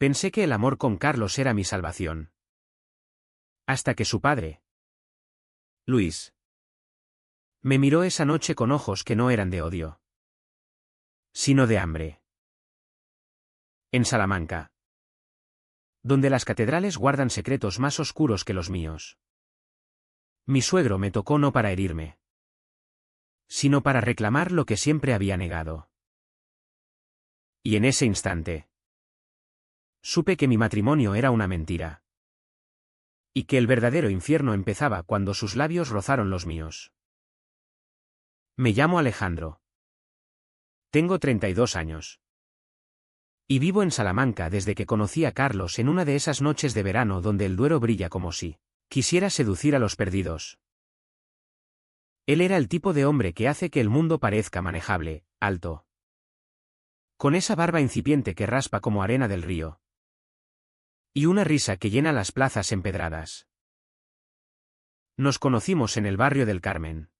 Pensé que el amor con Carlos era mi salvación. Hasta que su padre, Luis, me miró esa noche con ojos que no eran de odio, sino de hambre. En Salamanca, donde las catedrales guardan secretos más oscuros que los míos. Mi suegro me tocó no para herirme, sino para reclamar lo que siempre había negado. Y en ese instante, supe que mi matrimonio era una mentira. Y que el verdadero infierno empezaba cuando sus labios rozaron los míos. Me llamo Alejandro. Tengo 32 años. Y vivo en Salamanca desde que conocí a Carlos en una de esas noches de verano donde el Duero brilla como si quisiera seducir a los perdidos. Él era el tipo de hombre que hace que el mundo parezca manejable, alto, con esa barba incipiente que raspa como arena del río, y una risa que llena las plazas empedradas. Nos conocimos en el barrio del Carmen,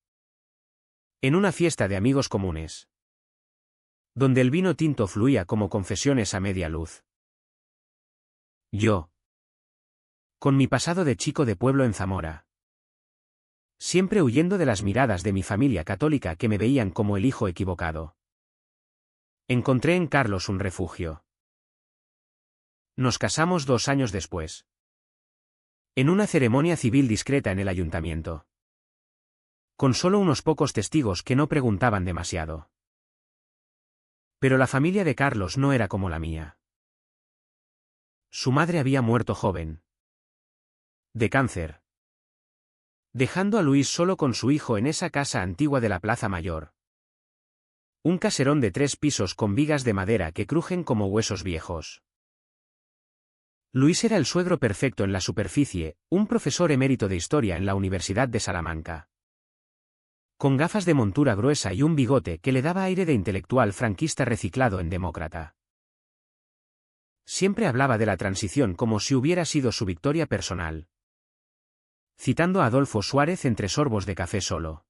en una fiesta de amigos comunes, donde el vino tinto fluía como confesiones a media luz. Yo, con mi pasado de chico de pueblo en Zamora, siempre huyendo de las miradas de mi familia católica que me veían como el hijo equivocado, encontré en Carlos un refugio. Nos casamos 2 años después, en una ceremonia civil discreta en el ayuntamiento, con solo unos pocos testigos que no preguntaban demasiado. Pero la familia de Carlos no era como la mía. Su madre había muerto joven, de cáncer, dejando a Luis solo con su hijo en esa casa antigua de la Plaza Mayor. Un caserón de 3 pisos con vigas de madera que crujen como huesos viejos. Luis era el suegro perfecto en la superficie, un profesor emérito de historia en la Universidad de Salamanca, con gafas de montura gruesa y un bigote que le daba aire de intelectual franquista reciclado en demócrata. Siempre hablaba de la transición como si hubiera sido su victoria personal, citando a Adolfo Suárez entre sorbos de café solo.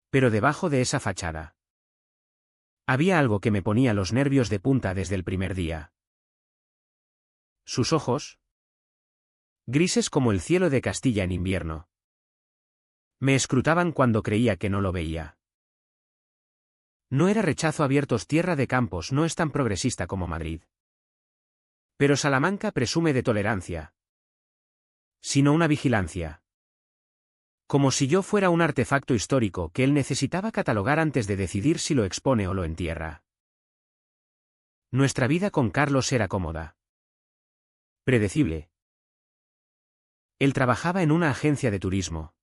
Pero debajo de esa fachada había algo que me ponía los nervios de punta desde el primer día. Sus ojos, grises como el cielo de Castilla en invierno, me escrutaban cuando creía que no lo veía. No era rechazo abierto. Tierra de Campos no es tan progresista como Madrid. Pero Salamanca presume de tolerancia, sino una vigilancia. Como si yo fuera un artefacto histórico que él necesitaba catalogar antes de decidir si lo expone o lo entierra. Nuestra vida con Carlos era cómoda, predecible. Él trabajaba en una agencia de turismo,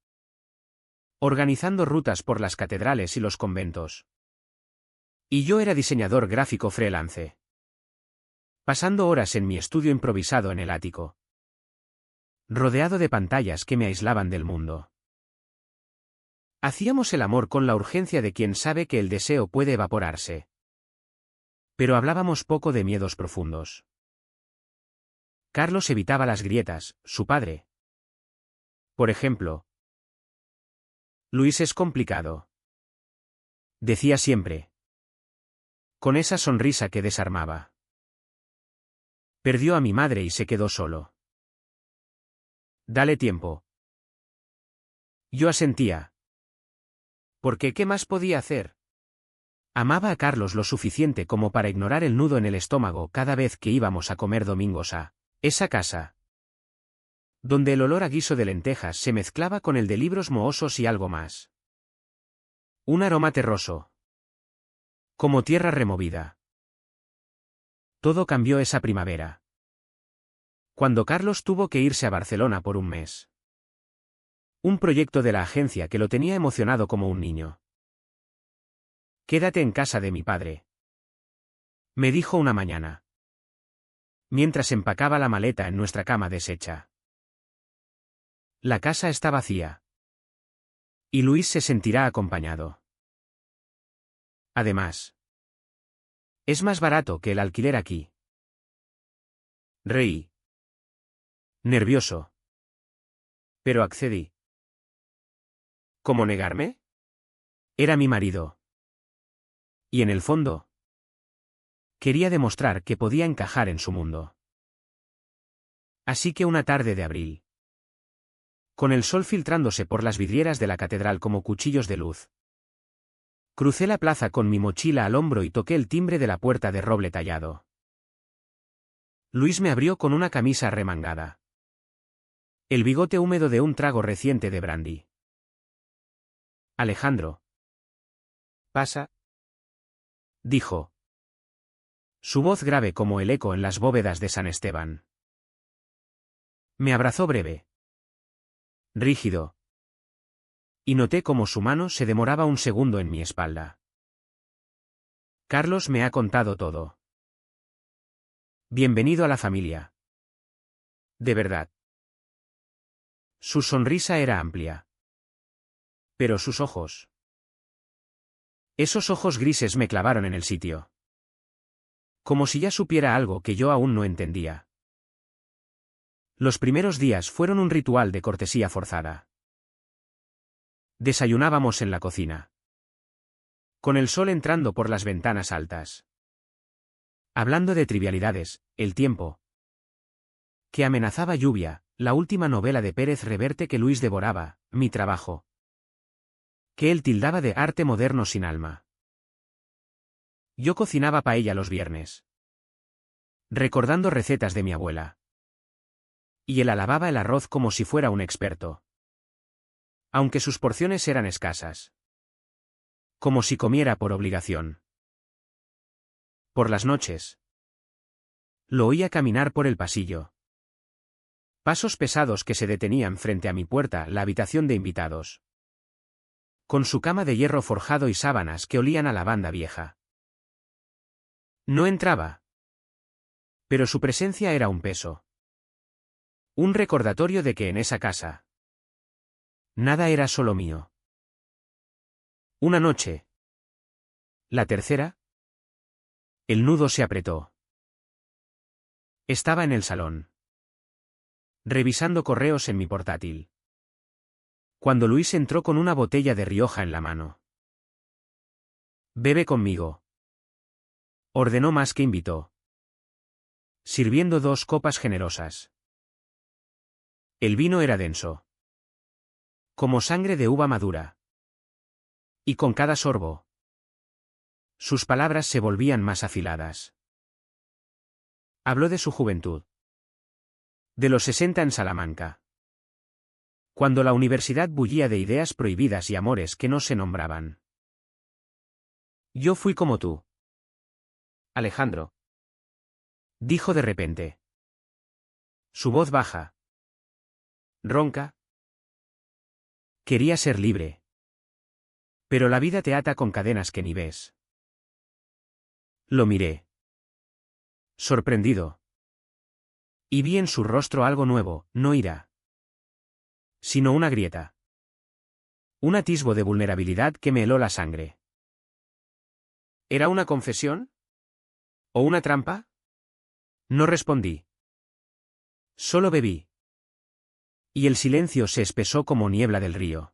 organizando rutas por las catedrales y los conventos. Y yo era diseñador gráfico freelance, pasando horas en mi estudio improvisado en el ático, rodeado de pantallas que me aislaban del mundo. Hacíamos el amor con la urgencia de quien sabe que el deseo puede evaporarse. Pero hablábamos poco de miedos profundos. Carlos evitaba las grietas, su padre. Por ejemplo, Luis es complicado, decía siempre, con esa sonrisa que desarmaba. Perdió a mi madre y se quedó solo. Dale tiempo. Yo asentía. Porque ¿qué más podía hacer? Amaba a Carlos lo suficiente como para ignorar el nudo en el estómago cada vez que íbamos a comer domingos a esa casa, donde el olor a guiso de lentejas se mezclaba con el de libros mohosos y algo más. Un aroma terroso, como tierra removida. Todo cambió esa primavera, cuando Carlos tuvo que irse a Barcelona por un mes. Un proyecto de la agencia que lo tenía emocionado como un niño. Quédate en casa de mi padre, me dijo una mañana, mientras empacaba la maleta en nuestra cama deshecha. La casa está vacía, y Luis se sentirá acompañado. Además, es más barato que el alquiler aquí. Reí, nervioso, pero accedí. ¿Cómo negarme? Era mi marido. Y en el fondo, Quería demostrar que podía encajar en su mundo. Así que una tarde de abril, con el sol filtrándose por las vidrieras de la catedral como cuchillos de luz, crucé la plaza con mi mochila al hombro y toqué el timbre de la puerta de roble tallado. Luis me abrió con una camisa remangada, el bigote húmedo de un trago reciente de brandy. Alejandro. Pasa, dijo. Su voz grave como el eco en las bóvedas de San Esteban. Me abrazó breve, rígido, y noté cómo su mano se demoraba un segundo en mi espalda. Carlos me ha contado todo. Bienvenido a la familia. De verdad. Su sonrisa era amplia. Pero sus ojos. Esos ojos grises me clavaron en el sitio. Como si ya supiera algo que yo aún no entendía. Los primeros días fueron un ritual de cortesía forzada. Desayunábamos en la cocina, con el sol entrando por las ventanas altas, hablando de trivialidades, el tiempo, que amenazaba lluvia, la última novela de Pérez Reverte que Luis devoraba, mi trabajo, que él tildaba de arte moderno sin alma. Yo cocinaba paella los viernes, recordando recetas de mi abuela. Y él alababa el arroz como si fuera un experto, aunque sus porciones eran escasas. Como si comiera por obligación. Por las noches, lo oía caminar por el pasillo. Pasos pesados que se detenían frente a mi puerta, la habitación de invitados. Con su cama de hierro forjado y sábanas que olían a lavanda vieja. No entraba. Pero su presencia era un peso. Un recordatorio de que en esa casa nada era solo mío. Una noche. La tercera. El nudo se apretó. Estaba en el salón, revisando correos en mi portátil, cuando Luis entró con una botella de Rioja en la mano. Bebe conmigo. Ordenó más que invitó, sirviendo 2 copas generosas. El vino era denso, como sangre de uva madura. Y con cada sorbo, sus palabras se volvían más afiladas. Habló de su juventud. De los 60 en Salamanca. Cuando la universidad bullía de ideas prohibidas y amores que no se nombraban. Yo fui como tú, Alejandro, dijo de repente. Su voz baja, ronca. Quería ser libre. Pero la vida te ata con cadenas que ni ves. Lo miré, sorprendido. Y vi en su rostro algo nuevo, no ira, sino una grieta. Un atisbo de vulnerabilidad que me heló la sangre. ¿Era una confesión? ¿O una trampa? No respondí. Solo bebí. Y el silencio se espesó como niebla del río.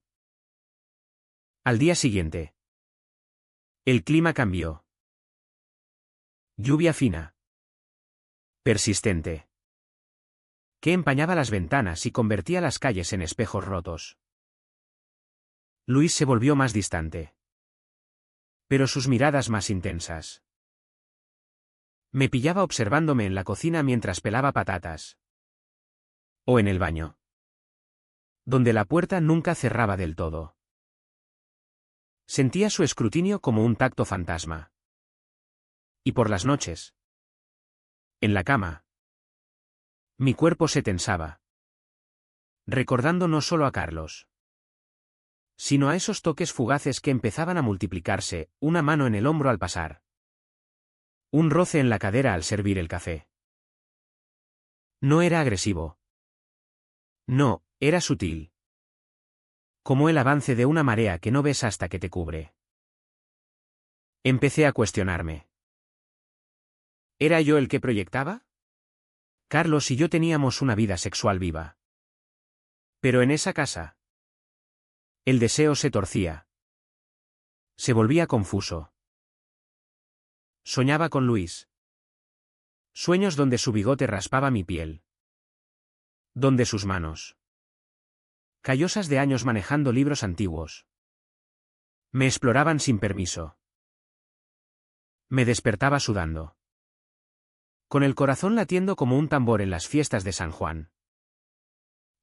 Al día siguiente, el clima cambió. Lluvia fina, persistente, que empañaba las ventanas y convertía las calles en espejos rotos. Luis se volvió más distante, pero sus miradas más intensas. Me pillaba observándome en la cocina mientras pelaba patatas. O en el baño, donde la puerta nunca cerraba del todo. Sentía su escrutinio como un tacto fantasma. Y por las noches, en la cama, mi cuerpo se tensaba, recordando no solo a Carlos, sino a esos toques fugaces que empezaban a multiplicarse, una mano en el hombro al pasar, un roce en la cadera al servir el café. No era agresivo. No, era sutil. Como el avance de una marea que no ves hasta que te cubre. Empecé a cuestionarme. ¿Era yo el que proyectaba? Carlos y yo teníamos una vida sexual viva. Pero en esa casa, el deseo se torcía. Se volvía confuso. Soñaba con Luis. Sueños donde su bigote raspaba mi piel. Donde sus manos, callosas de años manejando libros antiguos, me exploraban sin permiso. Me despertaba sudando, con el corazón latiendo como un tambor en las fiestas de San Juan.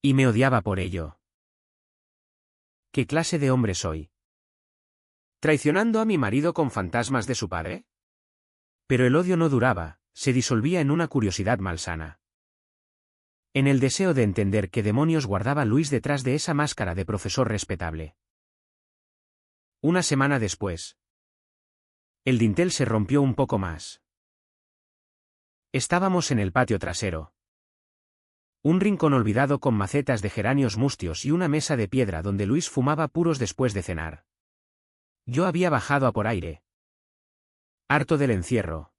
Y me odiaba por ello. ¿Qué clase de hombre soy? ¿Traicionando a mi marido con fantasmas de su padre? Pero el odio no duraba, se disolvía en una curiosidad malsana. En el deseo de entender qué demonios guardaba Luis detrás de esa máscara de profesor respetable. Una semana después, el dintel se rompió un poco más. Estábamos en el patio trasero. Un rincón olvidado con macetas de geranios mustios y una mesa de piedra donde Luis fumaba puros después de cenar. Yo había bajado a por aire, harto del encierro.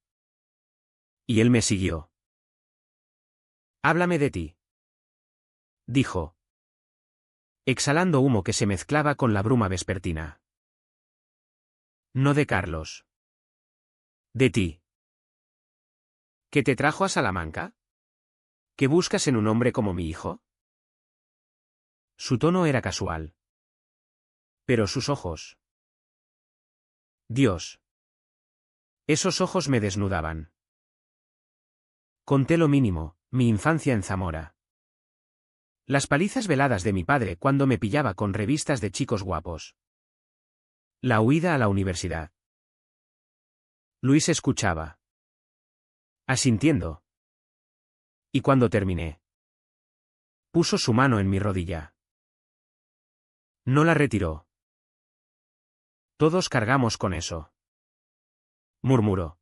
Y él me siguió. «Háblame de ti», dijo, exhalando humo que se mezclaba con la bruma vespertina. «No de Carlos. De ti». «¿Qué te trajo a Salamanca? ¿Qué buscas en un hombre como mi hijo?» Su tono era casual. Pero sus ojos. Dios. Esos ojos me desnudaban. Conté lo mínimo, mi infancia en Zamora. Las palizas veladas de mi padre cuando me pillaba con revistas de chicos guapos. La huida a la universidad. Luis escuchaba, asintiendo. Y cuando terminé, puso su mano en mi rodilla. No la retiró. «Todos cargamos con eso», murmuró.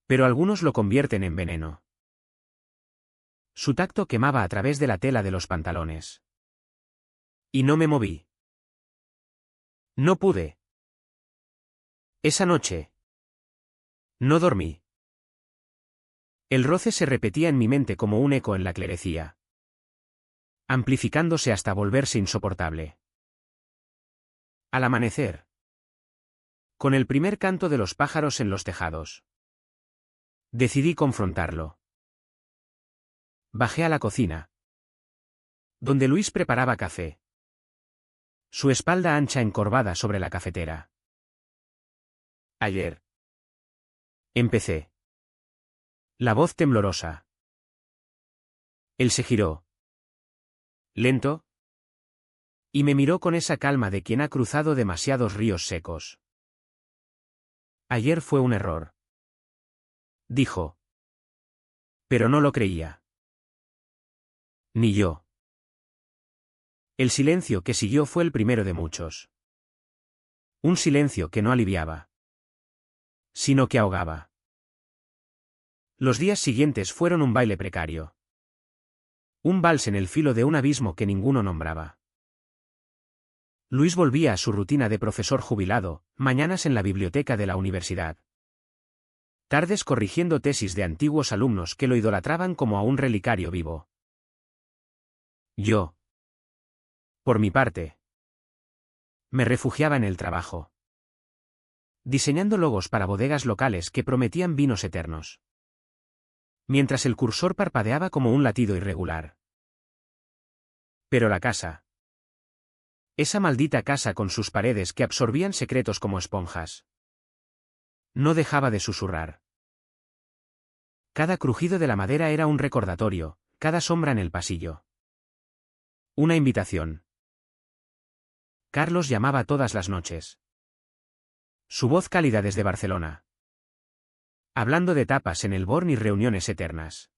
«Pero algunos lo convierten en veneno». Su tacto quemaba a través de la tela de los pantalones. Y no me moví. No pude. Esa noche no dormí. El roce se repetía en mi mente como un eco en la clerecía, amplificándose hasta volverse insoportable. Al amanecer, con el primer canto de los pájaros en los tejados, decidí confrontarlo. Bajé a la cocina, donde Luis preparaba café, su espalda ancha encorvada sobre la cafetera. «Ayer», empecé, la voz temblorosa. Él se giró, lento, y me miró con esa calma de quien ha cruzado demasiados ríos secos. «Ayer fue un error», dijo. Pero no lo creía. Ni yo. El silencio que siguió fue el primero de muchos. Un silencio que no aliviaba, sino que ahogaba. Los días siguientes fueron un baile precario. Un vals en el filo de un abismo que ninguno nombraba. Luis volvía a su rutina de profesor jubilado, mañanas en la biblioteca de la universidad. Tardes corrigiendo tesis de antiguos alumnos que lo idolatraban como a un relicario vivo. Yo, por mi parte, me refugiaba en el trabajo, diseñando logos para bodegas locales que prometían vinos eternos. Mientras el cursor parpadeaba como un latido irregular. Pero la casa. Esa maldita casa con sus paredes que absorbían secretos como esponjas. No dejaba de susurrar. Cada crujido de la madera era un recordatorio, cada sombra en el pasillo. Una invitación. Carlos llamaba todas las noches. Su voz cálida desde Barcelona. Hablando de tapas en el Born y reuniones eternas.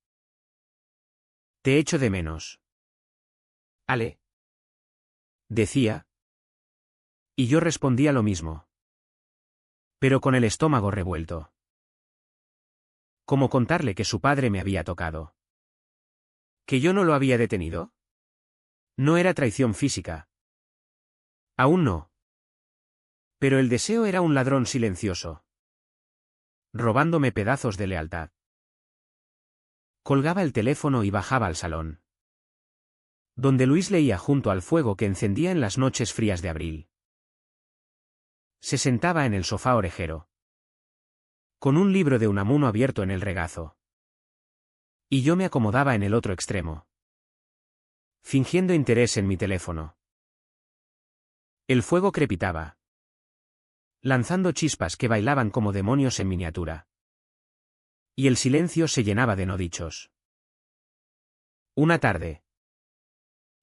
«Te echo de menos, Ale», decía. Y yo respondía lo mismo. Pero con el estómago revuelto. ¿Cómo contarle que su padre me había tocado? ¿Que yo no lo había detenido? No era traición física. Aún no. Pero el deseo era un ladrón silencioso, robándome pedazos de lealtad. Colgaba el teléfono y bajaba al salón, donde Luis leía junto al fuego que encendía en las noches frías de abril. Se sentaba en el sofá orejero, con un libro de Unamuno abierto en el regazo. Y yo me acomodaba en el otro extremo, fingiendo interés en mi teléfono. El fuego crepitaba, lanzando chispas que bailaban como demonios en miniatura. Y el silencio se llenaba de no dichos. Una tarde.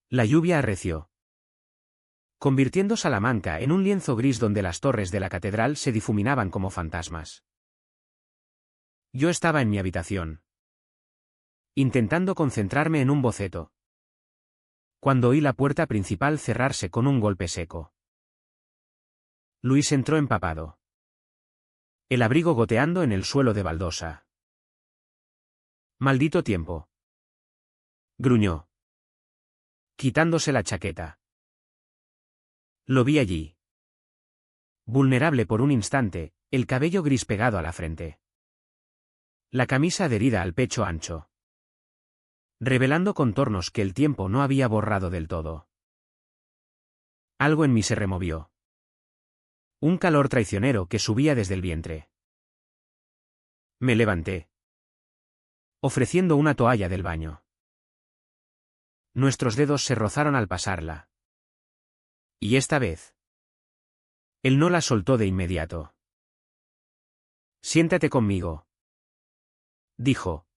La lluvia arreció, convirtiendo Salamanca en un lienzo gris donde las torres de la catedral se difuminaban como fantasmas. Yo estaba en mi habitación, intentando concentrarme en un boceto, cuando oí la puerta principal cerrarse con un golpe seco. Luis entró empapado, el abrigo goteando en el suelo de baldosa. «Maldito tiempo», gruñó, quitándose la chaqueta. Lo vi allí, vulnerable por un instante, el cabello gris pegado a la frente, la camisa adherida al pecho ancho, revelando contornos que el tiempo no había borrado del todo. Algo en mí se removió. Un calor traicionero que subía desde el vientre. Me levanté, ofreciendo una toalla del baño. Nuestros dedos se rozaron al pasarla. Y esta vez, él no la soltó de inmediato. «Siéntate conmigo», dijo.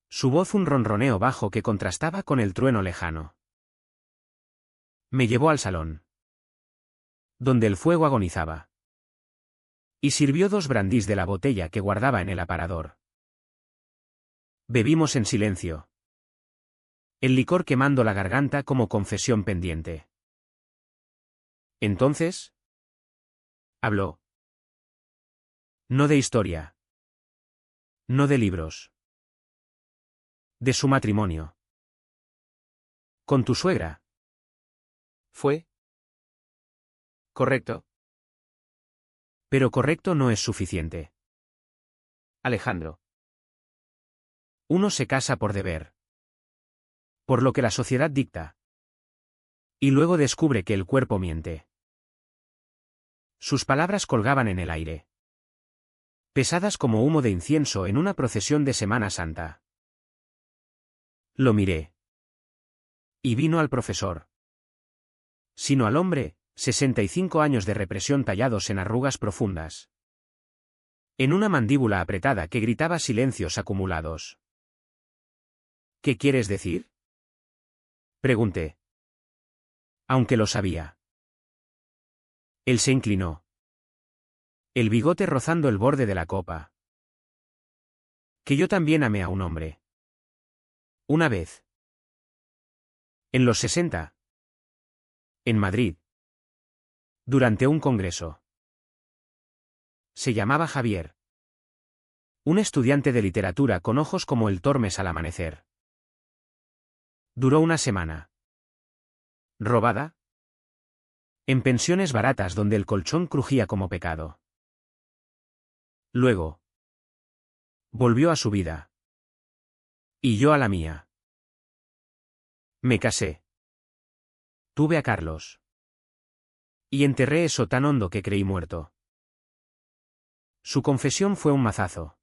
Su voz un ronroneo bajo que contrastaba con el trueno lejano. Me llevó al salón, donde el fuego agonizaba, y sirvió 2 brandís de la botella que guardaba en el aparador. Bebimos en silencio, el licor quemando la garganta como confesión pendiente. Entonces, habló. No de historia, no de libros, de su matrimonio. Con tu suegra. ¿Fue correcto? Pero correcto no es suficiente, Alejandro. Uno se casa por deber, por lo que la sociedad dicta, y luego descubre que el cuerpo miente. Sus palabras colgaban en el aire, pesadas como humo de incienso en una procesión de Semana Santa. Lo miré. Y vino al profesor. Sino al hombre, 65 años de represión tallados en arrugas profundas. En una mandíbula apretada que gritaba silencios acumulados. ¿Qué quieres decir?, pregunté. Aunque lo sabía. Él se inclinó, el bigote rozando el borde de la copa. Que yo también amé a un hombre. Una vez. En los 60. En Madrid. Durante un congreso. Se llamaba Javier. Un estudiante de literatura con ojos como el Tormes al amanecer. Duró una semana. ¿Robada? En pensiones baratas donde el colchón crujía como pecado. Luego. Volvió a su vida. Y yo a la mía. Me casé. Tuve a Carlos. Y enterré eso tan hondo que creí muerto. Su confesión fue un mazazo.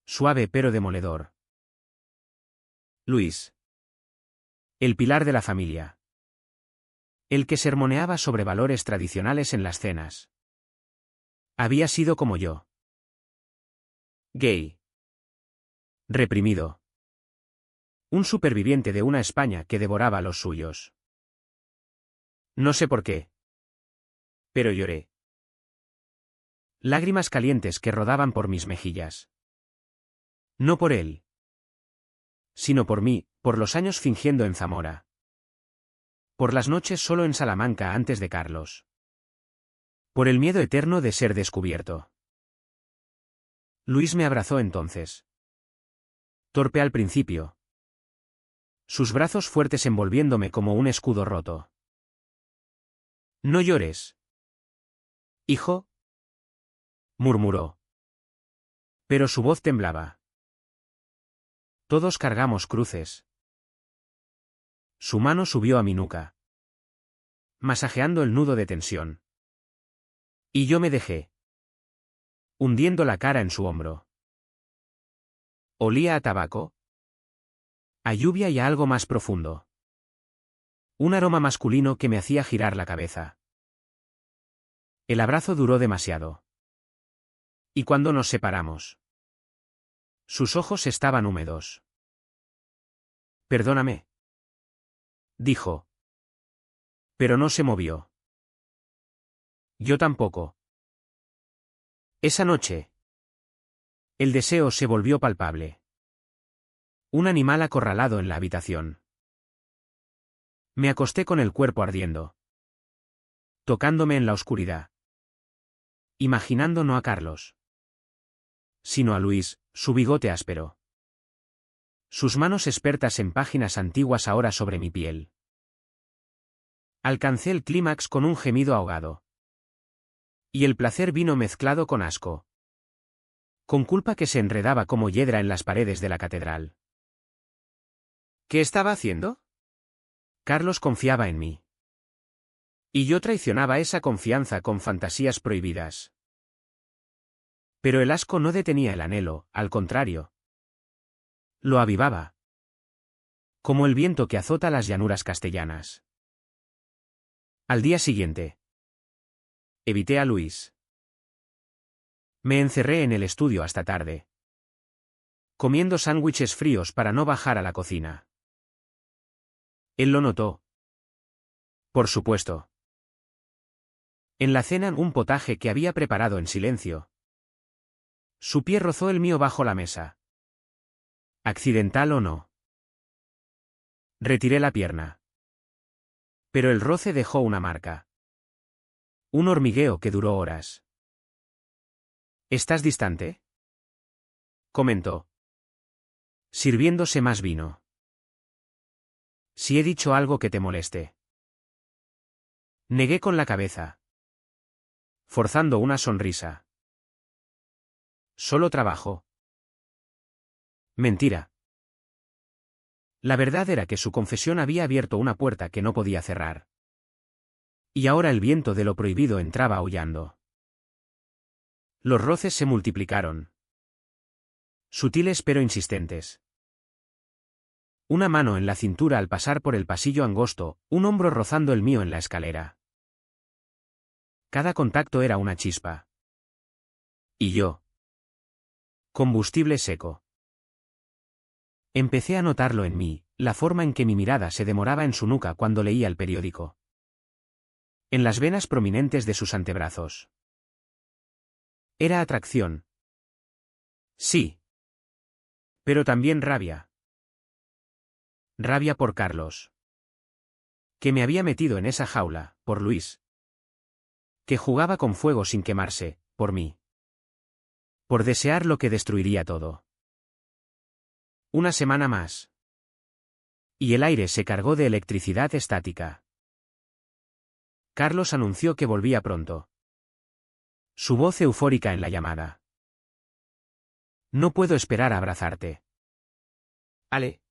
Suave pero demoledor. Luis. El pilar de la familia. El que sermoneaba sobre valores tradicionales en las cenas. Había sido como yo. Gay. Reprimido. Un superviviente de una España que devoraba a los suyos. No sé por qué. Pero lloré. Lágrimas calientes que rodaban por mis mejillas. No por él. Sino por mí, por los años fingiendo en Zamora. Por las noches solo en Salamanca antes de Carlos. Por el miedo eterno de ser descubierto. Luis me abrazó entonces. Torpe al principio. Sus brazos fuertes envolviéndome como un escudo roto. No llores, hijo, murmuró. Pero su voz temblaba. Todos cargamos cruces. Su mano subió a mi nuca, masajeando el nudo de tensión. Y yo me dejé. hundiendo la cara en su hombro. Olía a tabaco, a lluvia y a algo más profundo. Un aroma masculino que me hacía girar la cabeza. El abrazo duró demasiado. ¿Y cuando nos separamos? Sus ojos estaban húmedos. Perdóname, dijo. Pero no se movió. Yo tampoco. Esa noche, el deseo se volvió palpable. Un animal acorralado en la habitación. Me acosté con el cuerpo ardiendo. Tocándome en la oscuridad. Imaginando no a Carlos, sino a Luis, su bigote áspero. Sus manos expertas en páginas antiguas ahora sobre mi piel. Alcancé el clímax con un gemido ahogado. Y el placer vino mezclado con asco. Con culpa que se enredaba como hiedra en las paredes de la catedral. ¿Qué estaba haciendo? Carlos confiaba en mí. Y yo traicionaba esa confianza con fantasías prohibidas. Pero el asco no detenía el anhelo, al contrario. Lo avivaba. Como el viento que azota las llanuras castellanas. Al día siguiente. Evité a Luis. Me encerré en el estudio hasta tarde. Comiendo sándwiches fríos para no bajar a la cocina. Él lo notó. Por supuesto. En la cena un potaje que había preparado en silencio. Su pie rozó el mío bajo la mesa. ¿Accidental o no? Retiré la pierna. Pero el roce dejó una marca. Un hormigueo que duró horas. ¿Estás distante?, comentó, sirviéndose más vino. Si he dicho algo que te moleste. Negué con la cabeza, forzando una sonrisa. Solo trabajo. Mentira. La verdad era que su confesión había abierto una puerta que no podía cerrar. Y ahora el viento de lo prohibido entraba aullando. Los roces se multiplicaron. Sutiles pero insistentes. Una mano en la cintura al pasar por el pasillo angosto, un hombro rozando el mío en la escalera. Cada contacto era una chispa. Y yo. Combustible seco. Empecé a notarlo en mí, la forma en que mi mirada se demoraba en su nuca cuando leía el periódico. En las venas prominentes de sus antebrazos. Era atracción. Sí. Pero también rabia. Rabia por Carlos. Que me había metido en esa jaula, por Luis. Que jugaba con fuego sin quemarse, por mí. Por desear lo que destruiría todo. Una semana más. Y el aire se cargó de electricidad estática. Carlos anunció que volvía pronto. Su voz eufórica en la llamada. No puedo esperar a abrazarte. Ale.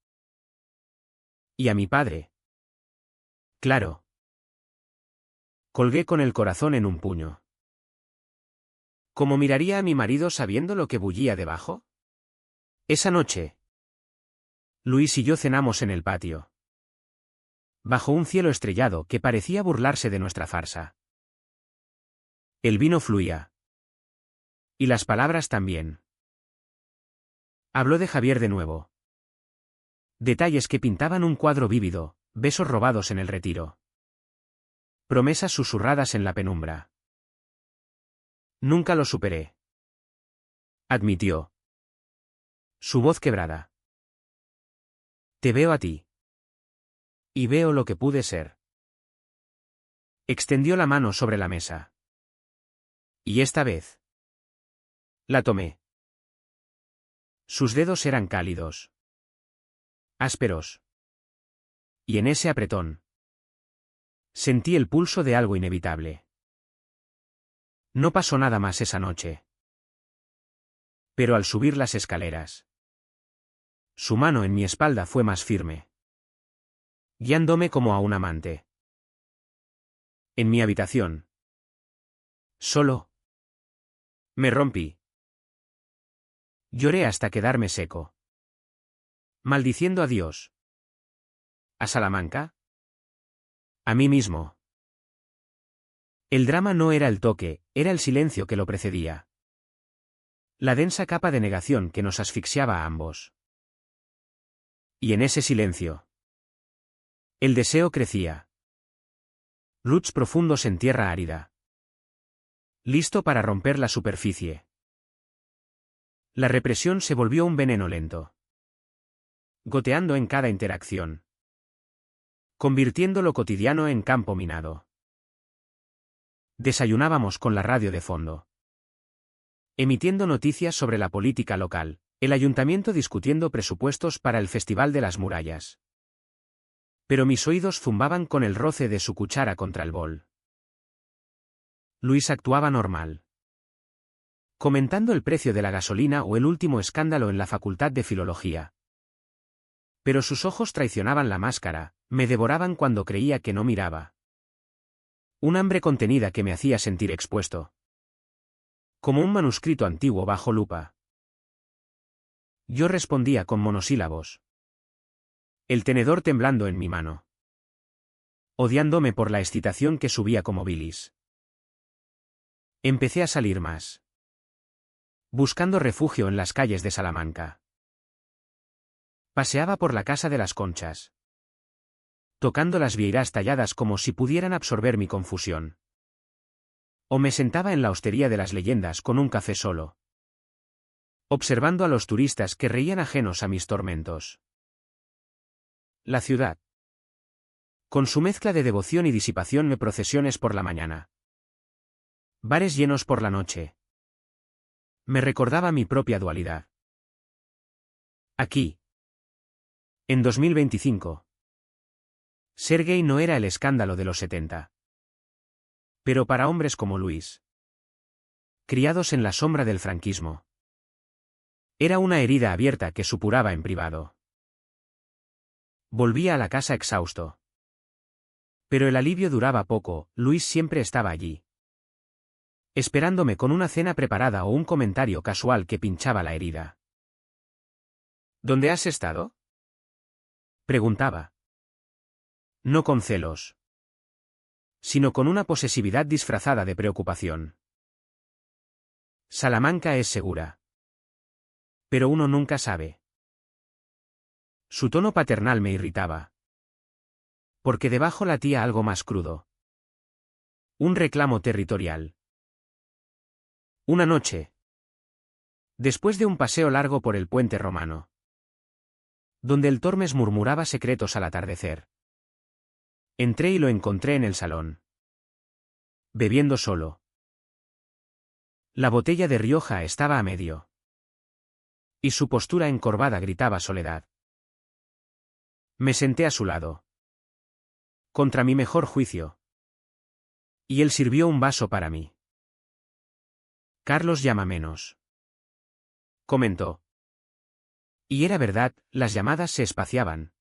Y a mi padre. Claro. Colgué con el corazón en un puño. ¿Cómo miraría a mi marido sabiendo lo que bullía debajo? Esa noche. Luis y yo cenamos en el patio. Bajo un cielo estrellado que parecía burlarse de nuestra farsa. El vino fluía. Y las palabras también. Habló de Javier de nuevo. Detalles que pintaban un cuadro vívido, besos robados en el retiro. Promesas susurradas en la penumbra. Nunca lo superé. Admitió. Su voz quebrada. Te veo a ti. Y veo lo que pude ser. Extendió la mano sobre la mesa. Y esta vez. La tomé. Sus dedos eran cálidos. Ásperos. Y en ese apretón. Sentí el pulso de algo inevitable. No pasó nada más esa noche. Pero al subir las escaleras. Su mano en mi espalda fue más firme. Guiándome como a un amante. En mi habitación. Solo. Me rompí. Lloré hasta quedarme seco. Maldiciendo a Dios. ¿A Salamanca? A mí mismo. El drama no era el toque, era el silencio que lo precedía. La densa capa de negación que nos asfixiaba a ambos. Y en ese silencio, el deseo crecía. Roots profundos en tierra árida. Listo para romper la superficie. La represión se volvió un veneno lento. Goteando en cada interacción. Convirtiendo lo cotidiano en campo minado. Desayunábamos con la radio de fondo. Emitiendo noticias sobre la política local, el ayuntamiento discutiendo presupuestos para el Festival de las Murallas. Pero mis oídos zumbaban con el roce de su cuchara contra el bol. Luis actuaba normal. Comentando el precio de la gasolina o el último escándalo en la Facultad de Filología. Pero sus ojos traicionaban la máscara, me devoraban cuando creía que no miraba. Un hambre contenida que me hacía sentir expuesto. Como un manuscrito antiguo bajo lupa. Yo respondía con monosílabos. El tenedor temblando en mi mano. Odiándome por la excitación que subía como bilis. Empecé a salir más. Buscando refugio en las calles de Salamanca. Paseaba por la Casa de las Conchas. Tocando las vieiras talladas como si pudieran absorber mi confusión. O me sentaba en la hostería de las leyendas con un café solo. Observando a los turistas que reían ajenos a mis tormentos. La ciudad. Con su mezcla de devoción y disipación me procesiones por la mañana. Bares llenos por la noche. Me recordaba mi propia dualidad. Aquí. En 2025. Ser gay no era el escándalo de los 70. Pero para hombres como Luis. Criados en la sombra del franquismo. Era una herida abierta que supuraba en privado. Volvía a la casa exhausto. Pero el alivio duraba poco, Luis siempre estaba allí. Esperándome con una cena preparada o un comentario casual que pinchaba la herida. ¿Dónde has estado?, preguntaba. No con celos. Sino con una posesividad disfrazada de preocupación. Salamanca es segura. Pero uno nunca sabe. Su tono paternal me irritaba. Porque debajo latía algo más crudo. Un reclamo territorial. Una noche. Después de un paseo largo por el puente romano. Donde el Tormes murmuraba secretos al atardecer. Entré y lo encontré en el salón. Bebiendo solo. La botella de Rioja estaba a medio. Y su postura encorvada gritaba soledad. Me senté a su lado. Contra mi mejor juicio. Y él sirvió un vaso para mí. Carlos llama menos. Comentó. Y era verdad, las llamadas se espaciaban.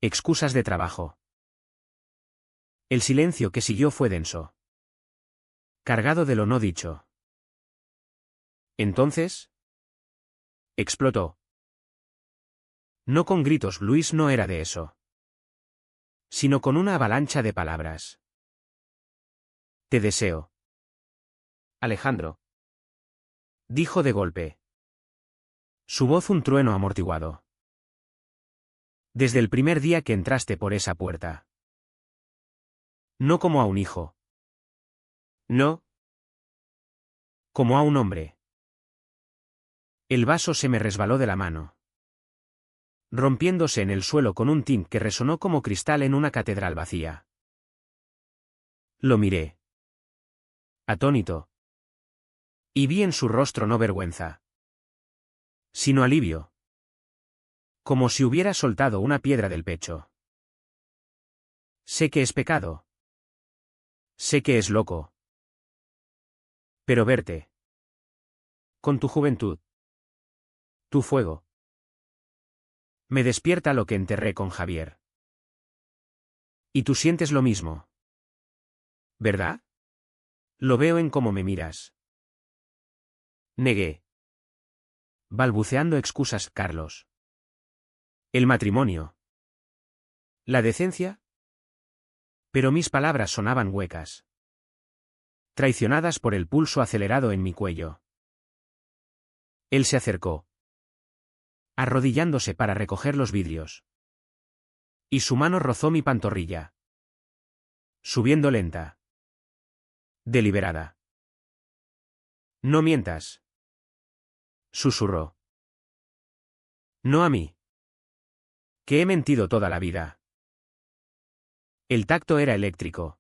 Excusas de trabajo. El silencio que siguió fue denso. Cargado de lo no dicho. Entonces. Explotó. No con gritos, Luis no era de eso. Sino con una avalancha de palabras. Te deseo. Alejandro. Dijo de golpe. Su voz un trueno amortiguado. Desde el primer día que entraste por esa puerta. No como a un hijo. No. Como a un hombre. El vaso se me resbaló de la mano. Rompiéndose en el suelo con un tin que resonó como cristal en una catedral vacía. Lo miré. Atónito. Y vi en su rostro no vergüenza. Sino alivio. Como si hubiera soltado una piedra del pecho. Sé que es pecado. Sé que es loco. Pero verte. Con tu juventud. Tu fuego. Me despierta lo que enterré con Javier. Y tú sientes lo mismo. ¿Verdad? Lo veo en cómo me miras. Negué. balbuceando excusas, Carlos. El matrimonio. La decencia. Pero mis palabras sonaban huecas, traicionadas por el pulso acelerado en mi cuello. Él se acercó, arrodillándose para recoger los vidrios. Y su mano rozó mi pantorrilla. Subiendo lenta. Deliberada. No mientas. Susurró. No a mí. Que he mentido toda la vida. El tacto era eléctrico.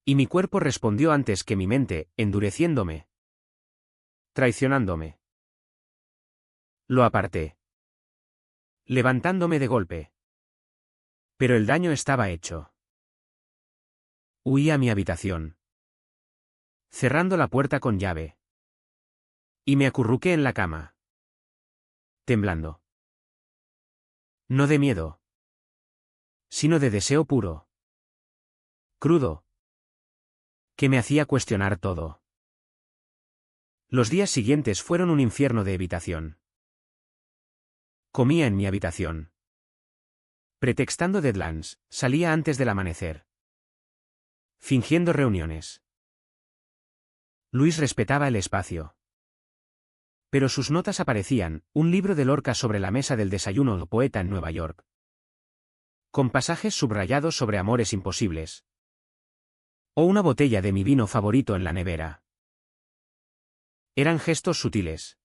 Y mi cuerpo respondió antes que mi mente, endureciéndome. Traicionándome. Lo aparté, levantándome de golpe. Pero el daño estaba hecho. Huí a mi habitación, cerrando la puerta con llave. Y me acurruqué en la cama, temblando. No de miedo, sino de deseo puro. Crudo. Que me hacía cuestionar todo. Los días siguientes fueron un infierno de evitación. Comía en mi habitación. Pretextando deadlines, salía antes del amanecer. Fingiendo reuniones. Luis respetaba el espacio. Pero sus notas aparecían, un libro de Lorca sobre la mesa del desayuno o poeta en Nueva York. Con pasajes subrayados sobre amores imposibles. O una botella de mi vino favorito en la nevera. Eran gestos sutiles.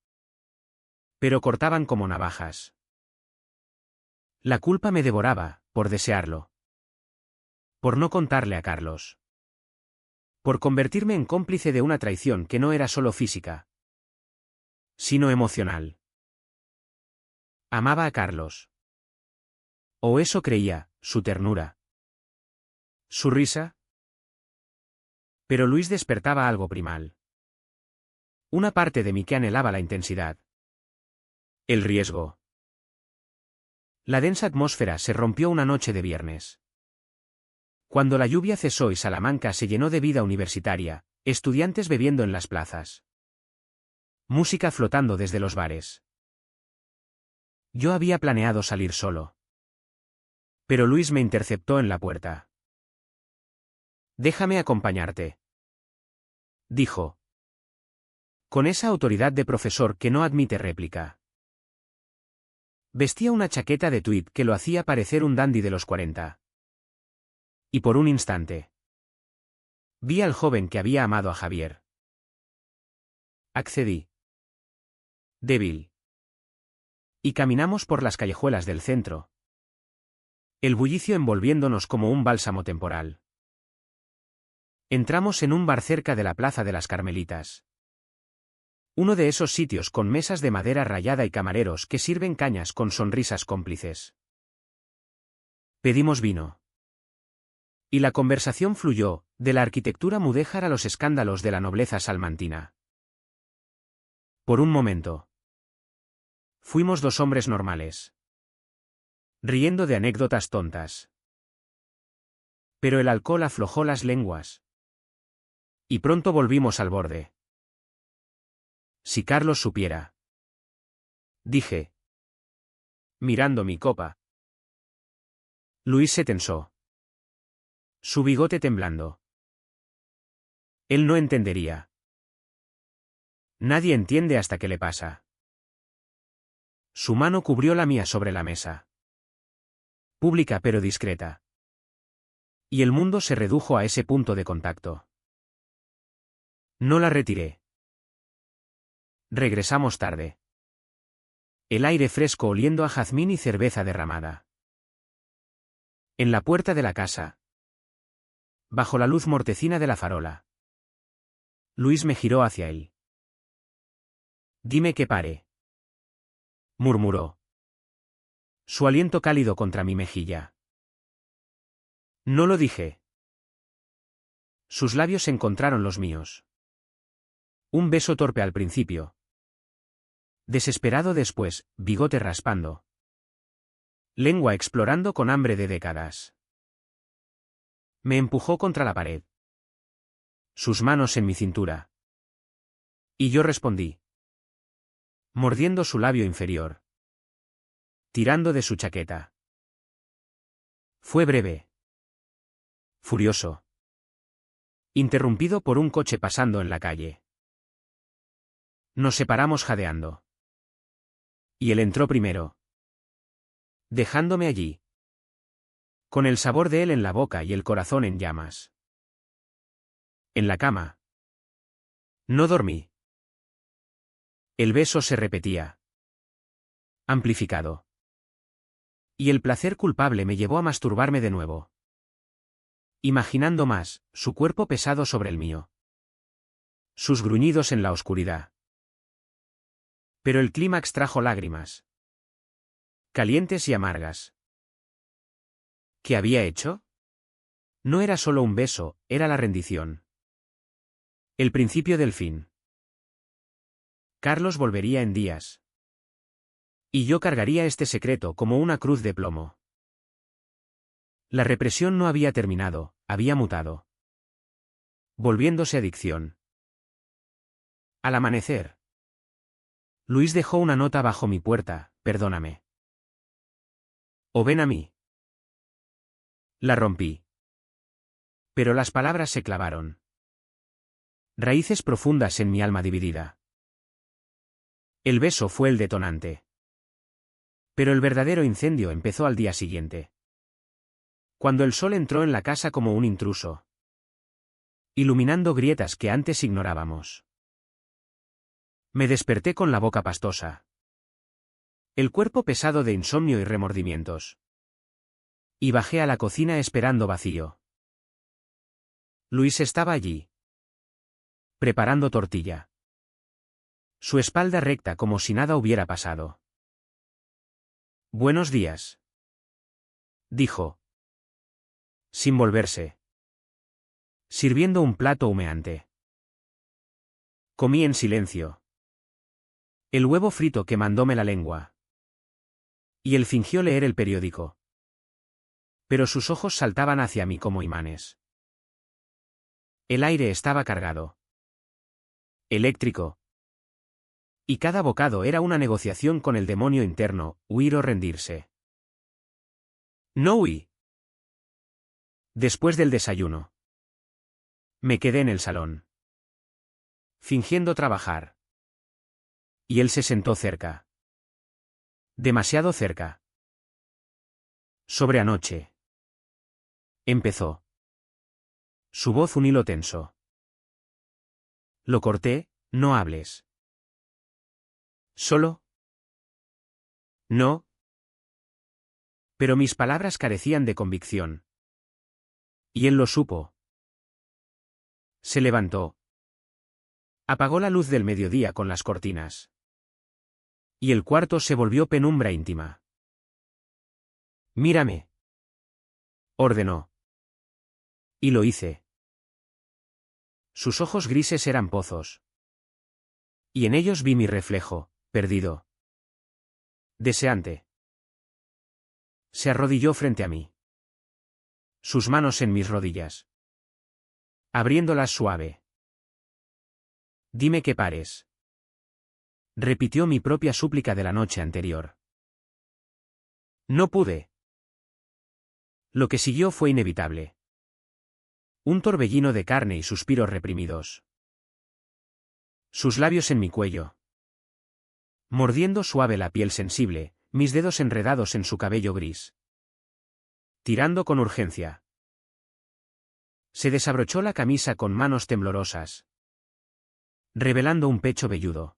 Pero cortaban como navajas. La culpa me devoraba, por desearlo. Por no contarle a Carlos. Por convertirme en cómplice de una traición que no era solo física, sino emocional. Amaba a Carlos. O eso creía, su ternura. Su risa. Pero Luis despertaba algo primal. Una parte de mí que anhelaba la intensidad. El riesgo. La densa atmósfera se rompió una noche de viernes. Cuando la lluvia cesó y Salamanca se llenó de vida universitaria, estudiantes bebiendo en las plazas. Música flotando desde los bares. Yo había planeado salir solo. Pero Luis me interceptó en la puerta. Déjame acompañarte, dijo. Con esa autoridad de profesor que no admite réplica. Vestía una chaqueta de tweed que lo hacía parecer un dandy de los 40. Y por un instante vi al joven que había amado a Javier. Accedí. Débil. Y caminamos por las callejuelas del centro. El bullicio envolviéndonos como un bálsamo temporal. Entramos en un bar cerca de la Plaza de las Carmelitas. Uno de esos sitios con mesas de madera rayada y camareros que sirven cañas con sonrisas cómplices. Pedimos vino. Y la conversación fluyó, de la arquitectura mudéjar a los escándalos de la nobleza salmantina. Por un momento. Fuimos dos hombres normales. Riendo de anécdotas tontas. Pero el alcohol aflojó las lenguas. Y pronto volvimos al borde. Si Carlos supiera. Dije. Mirando mi copa. Luis se tensó. Su bigote temblando. Él no entendería. Nadie entiende hasta que le pasa. Su mano cubrió la mía sobre la mesa. Pública pero discreta. Y el mundo se redujo a ese punto de contacto. No la retiré. Regresamos tarde. El aire fresco oliendo a jazmín y cerveza derramada. En la puerta de la casa. Bajo la luz mortecina de la farola. Luis me giró hacia él. Dime que pare. Murmuró. Su aliento cálido contra mi mejilla. No lo dije. Sus labios encontraron los míos. Un beso torpe al principio. Desesperado después, bigote raspando. Lengua explorando con hambre de décadas. Me empujó contra la pared. Sus manos en mi cintura. Y yo respondí. mordiendo su labio inferior, tirando de su chaqueta. Fue breve, furioso, interrumpido por un coche pasando en la calle. Nos separamos jadeando. Y él entró primero, dejándome allí, con el sabor de él en la boca y el corazón en llamas. En la cama. No dormí. El beso se repetía, amplificado. Y el placer culpable me llevó a masturbarme de nuevo, imaginando más, su cuerpo pesado sobre el mío, sus gruñidos en la oscuridad. Pero el clímax trajo lágrimas, calientes y amargas. ¿Qué había hecho? No era solo un beso, era la rendición. El principio del fin. Carlos volvería en días. Y yo cargaría este secreto como una cruz de plomo. La represión no había terminado, había mutado, volviéndose adicción. Al amanecer, Luis dejó una nota bajo mi puerta: perdóname. O ven a mí. La rompí. Pero las palabras se clavaron. Raíces profundas en mi alma dividida. El beso fue el detonante. Pero el verdadero incendio empezó al día siguiente, cuando el sol entró en la casa como un intruso, iluminando grietas que antes ignorábamos. Me desperté con la boca pastosa, el cuerpo pesado de insomnio y remordimientos. Y bajé a la cocina esperando vacío. Luis estaba allí, preparando tortilla, su espalda recta como si nada hubiera pasado. Buenos días, dijo, sin volverse, sirviendo un plato humeante. Comí en silencio. El huevo frito que mandóme la lengua. Y él fingió leer el periódico. Pero sus ojos saltaban hacia mí como imanes. El aire estaba cargado, eléctrico. Y cada bocado era una negociación con el demonio interno: huir o rendirse. No huí. Después del desayuno, me quedé en el salón, fingiendo trabajar. Y él se sentó cerca. Demasiado cerca. Sobre anoche. Empezó. Su voz un hilo tenso. Lo corté: no hables. ¿Solo? No. Pero mis palabras carecían de convicción. Y él lo supo. Se levantó. Apagó la luz del mediodía con las cortinas. Y el cuarto se volvió penumbra íntima. Mírame, ordenó. Y lo hice. Sus ojos grises eran pozos. Y en ellos vi mi reflejo, perdido, deseante. Se arrodilló frente a mí. Sus manos en mis rodillas, abriéndolas suave. Dime que pares. Repitió mi propia súplica de la noche anterior. No pude. Lo que siguió fue inevitable. Un torbellino de carne y suspiros reprimidos. Sus labios en mi cuello, mordiendo suave la piel sensible, mis dedos enredados en su cabello gris. Tirando con urgencia. Se desabrochó la camisa con manos temblorosas, revelando un pecho velludo,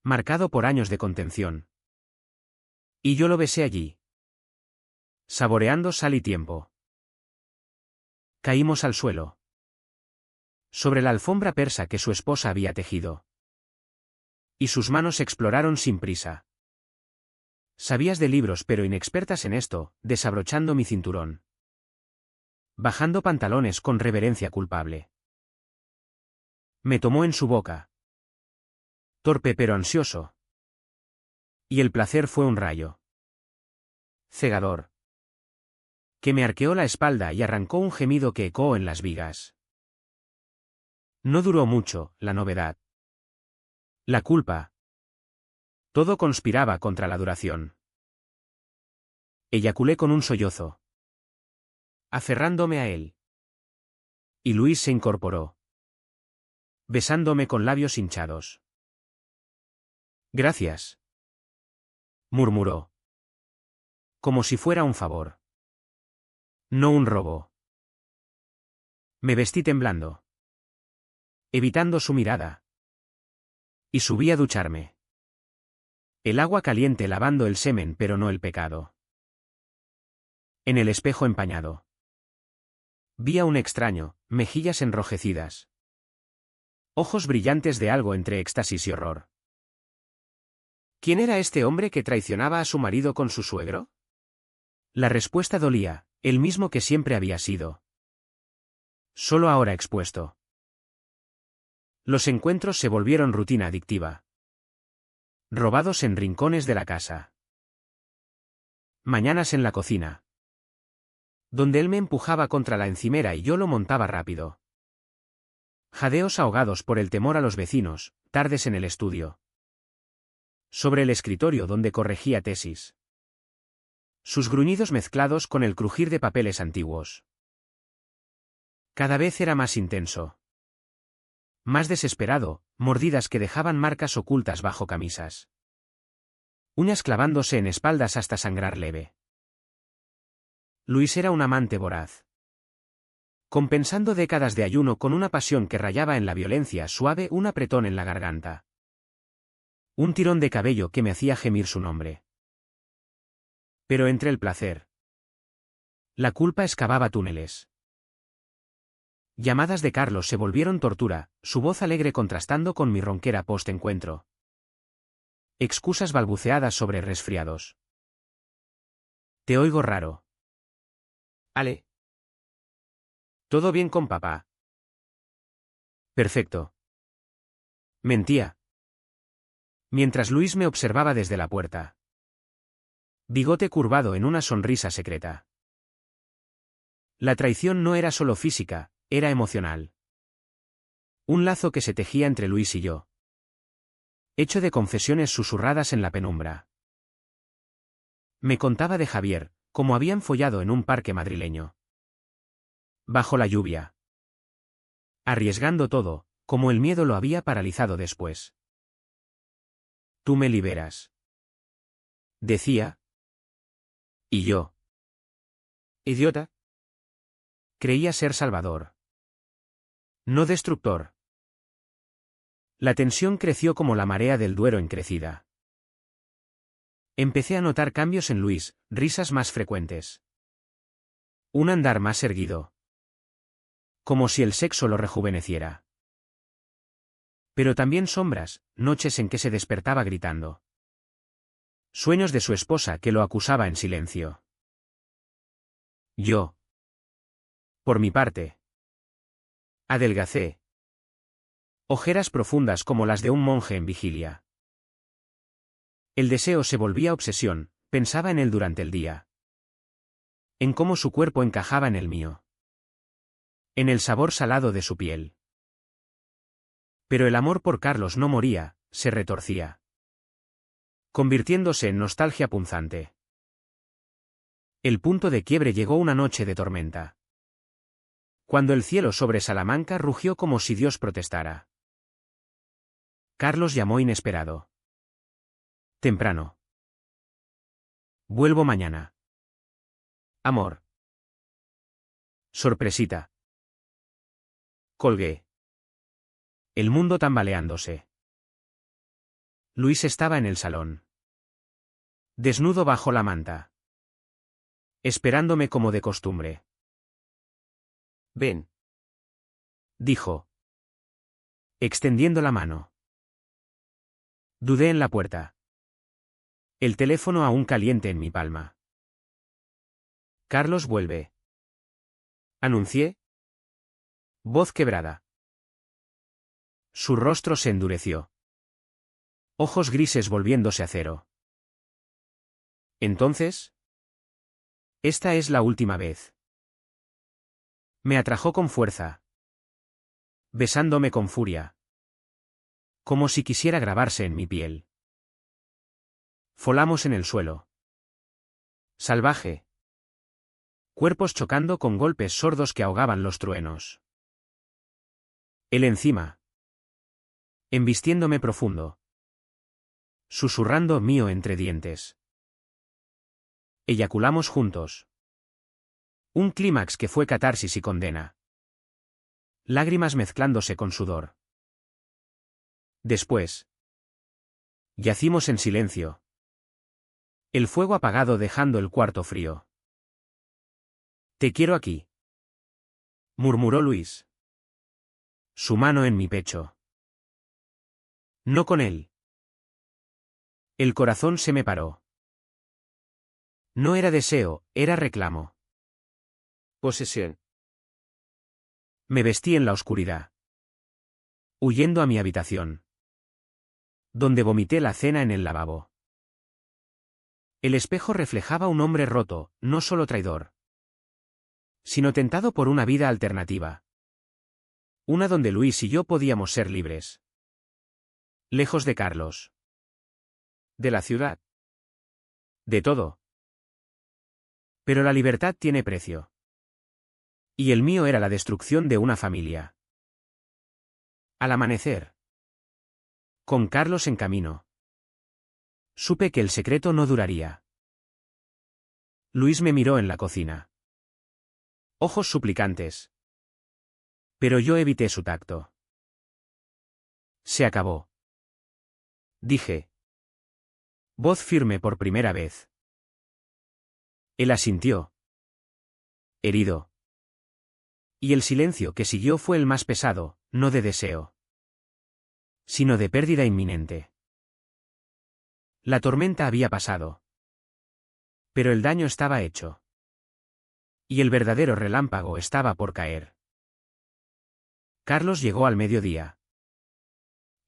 marcado por años de contención. Y yo lo besé allí, saboreando sal y tiempo. Caímos al suelo, sobre la alfombra persa que su esposa había tejido. Y sus manos exploraron sin prisa. Sabías de libros pero inexpertas en esto, desabrochando mi cinturón. Bajando pantalones con reverencia culpable. Me tomó en su boca. Torpe pero ansioso. Y el placer fue un rayo cegador, que me arqueó la espalda y arrancó un gemido que ecoó en las vigas. No duró mucho, la novedad, la culpa, Todo conspiraba contra la duración. Eyaculé con un sollozo, aferrándome a él. Y Luis se incorporó, besándome con labios hinchados. Gracias, murmuró, como si fuera un favor. No un robo. Me vestí temblando, evitando su mirada. Y subí a ducharme. El agua caliente lavando el semen pero no el pecado. En el espejo empañado. Vi a un extraño, mejillas enrojecidas. Ojos brillantes de algo entre éxtasis y horror. ¿Quién era este hombre que traicionaba a su marido con su suegro? La respuesta dolía, el mismo que siempre había sido. Solo ahora expuesto. Los encuentros se volvieron rutina adictiva. Robados en rincones de la casa. Mañanas en la cocina. Donde él me empujaba contra la encimera y yo lo montaba rápido. Jadeos ahogados por el temor a los vecinos, tardes en el estudio. Sobre el escritorio donde corregía tesis. Sus gruñidos mezclados con el crujir de papeles antiguos. Cada vez era más intenso. Más desesperado, mordidas que dejaban marcas ocultas bajo camisas. Uñas clavándose en espaldas hasta sangrar leve. Luis era un amante voraz. Compensando décadas de ayuno con una pasión que rayaba en la violencia suave, un apretón en la garganta. Un tirón de cabello que me hacía gemir su nombre. Pero entre el placer. La culpa excavaba túneles. Llamadas de Carlos se volvieron tortura, su voz alegre contrastando con mi ronquera post-encuentro. Excusas balbuceadas sobre resfriados. Te oigo raro. Ale. ¿Todo bien con papá? Perfecto. Mentía. Mientras Luis me observaba desde la puerta. Bigote curvado en una sonrisa secreta. La traición no era solo física, era emocional. Un lazo que se tejía entre Luis y yo. Hecho de confesiones susurradas en la penumbra. Me contaba de Javier, cómo habían follado en un parque madrileño. Bajo la lluvia. Arriesgando todo, como el miedo lo había paralizado después. Tú me liberas. Decía. ¿Y yo? Idiota. Creía ser salvador. No destructor. La tensión creció como la marea del Duero encrecida. Empecé a notar cambios en Luis, risas más frecuentes. Un andar más erguido. Como si el sexo lo rejuveneciera. Pero también sombras, noches en que se despertaba gritando. Sueños de su esposa que lo acusaba en silencio. Yo. Por mi parte. Adelgacé. Ojeras profundas como las de un monje en vigilia. El deseo se volvía obsesión, pensaba en él durante el día. En cómo su cuerpo encajaba en el mío. En el sabor salado de su piel. Pero el amor por Carlos no moría, se retorcía. Convirtiéndose en nostalgia punzante. El punto de quiebre llegó una noche de tormenta. Cuando el cielo sobre Salamanca rugió como si Dios protestara. Carlos llamó inesperado. Temprano. Vuelvo mañana. Amor. Sorpresita. Colgué. El mundo tambaleándose. Luis estaba en el salón. Desnudo bajo la manta. Esperándome como de costumbre. Ven. Dijo. Extendiendo la mano. Dudé en la puerta. El teléfono aún caliente en mi palma. Carlos vuelve. Anuncié. Voz quebrada. Su rostro se endureció. Ojos grises volviéndose acero. Entonces. Esta es la última vez. Me atrajo con fuerza. Besándome con furia. Como si quisiera grabarse en mi piel. Volamos en el suelo. Salvaje. Cuerpos chocando con golpes sordos que ahogaban los truenos. Él encima. Embistiéndome profundo. Susurrando mío entre dientes. Eyaculamos juntos. Un clímax que fue catarsis y condena. Lágrimas mezclándose con sudor. Después. Yacimos en silencio. El fuego apagado dejando el cuarto frío. Te quiero aquí. Murmuró Luis. Su mano en mi pecho. No con él. El corazón se me paró. No era deseo, era reclamo. Posesión. Me vestí en la oscuridad. Huyendo a mi habitación. Donde vomité la cena en el lavabo. El espejo reflejaba un hombre roto, no solo traidor, sino tentado por una vida alternativa. Una donde Luis y yo podíamos ser libres. Lejos de Carlos. De la ciudad. De todo. Pero la libertad tiene precio. Y el mío era la destrucción de una familia. Al amanecer. Con Carlos en camino. Supe que el secreto no duraría. Luis me miró en la cocina. Ojos suplicantes. Pero yo evité su tacto. Se acabó. Dije. Voz firme por primera vez. Él asintió. Herido. Y el silencio que siguió fue el más pesado, no de deseo, sino de pérdida inminente. La tormenta había pasado. Pero el daño estaba hecho. Y el verdadero relámpago estaba por caer. Carlos llegó al mediodía.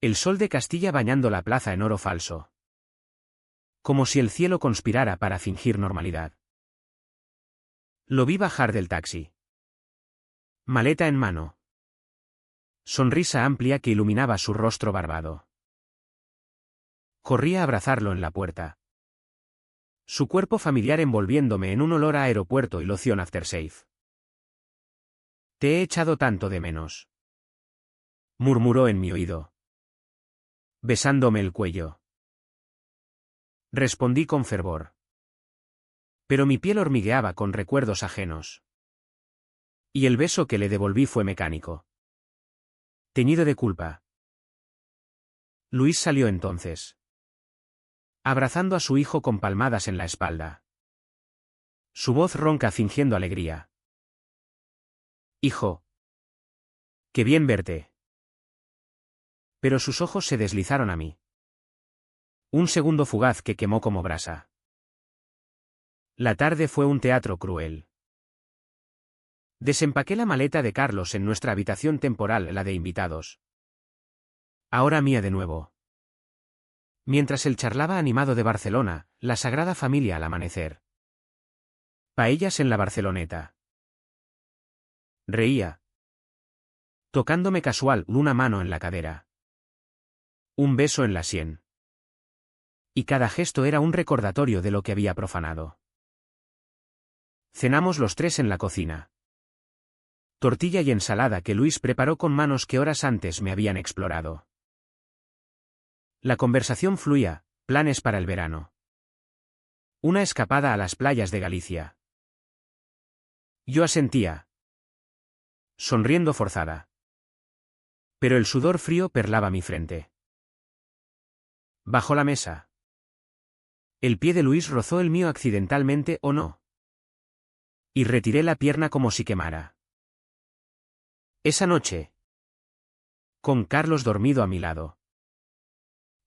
El sol de Castilla bañando la plaza en oro falso. Como si el cielo conspirara para fingir normalidad. Lo vi bajar del taxi. Maleta en mano. Sonrisa amplia que iluminaba su rostro barbado. Corrí a abrazarlo en la puerta. Su cuerpo familiar envolviéndome en un olor a aeropuerto y loción aftershave. Te he echado tanto de menos. Murmuró en mi oído. Besándome el cuello. Respondí con fervor. Pero mi piel hormigueaba con recuerdos ajenos. Y el beso que le devolví fue mecánico. Teñido de culpa. Luis salió entonces. Abrazando a su hijo con palmadas en la espalda. Su voz ronca fingiendo alegría. Hijo. Qué bien verte. Pero sus ojos se deslizaron a mí. Un segundo fugaz que quemó como brasa. La tarde fue un teatro cruel. Desempaqué la maleta de Carlos en nuestra habitación temporal, la de invitados. Ahora mía de nuevo. Mientras él charlaba animado de Barcelona, la Sagrada Familia al amanecer. Paellas en la Barceloneta. Reía. Tocándome casual una mano en la cadera. Un beso en la sien. Y cada gesto era un recordatorio de lo que había profanado. Cenamos los tres en la cocina. Tortilla y ensalada que Luis preparó con manos que horas antes me habían explorado. La conversación fluía, planes para el verano. Una escapada a las playas de Galicia. Yo asentía. Sonriendo forzada. Pero el sudor frío perlaba mi frente. Bajo la mesa. El pie de Luis rozó el mío accidentalmente o no. Y retiré la pierna como si quemara. Esa noche. Con Carlos dormido a mi lado.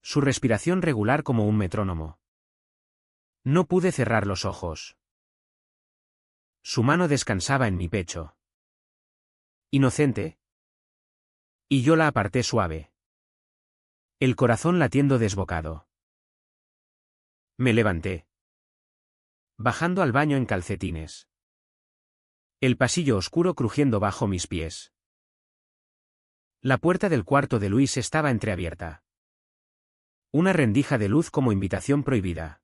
Su respiración regular como un metrónomo. No pude cerrar los ojos. Su mano descansaba en mi pecho. Inocente. Y yo la aparté suave. El corazón latiendo desbocado. Me levanté. Bajando al baño en calcetines. El pasillo oscuro crujiendo bajo mis pies. La puerta del cuarto de Luis estaba entreabierta. Una rendija de luz como invitación prohibida.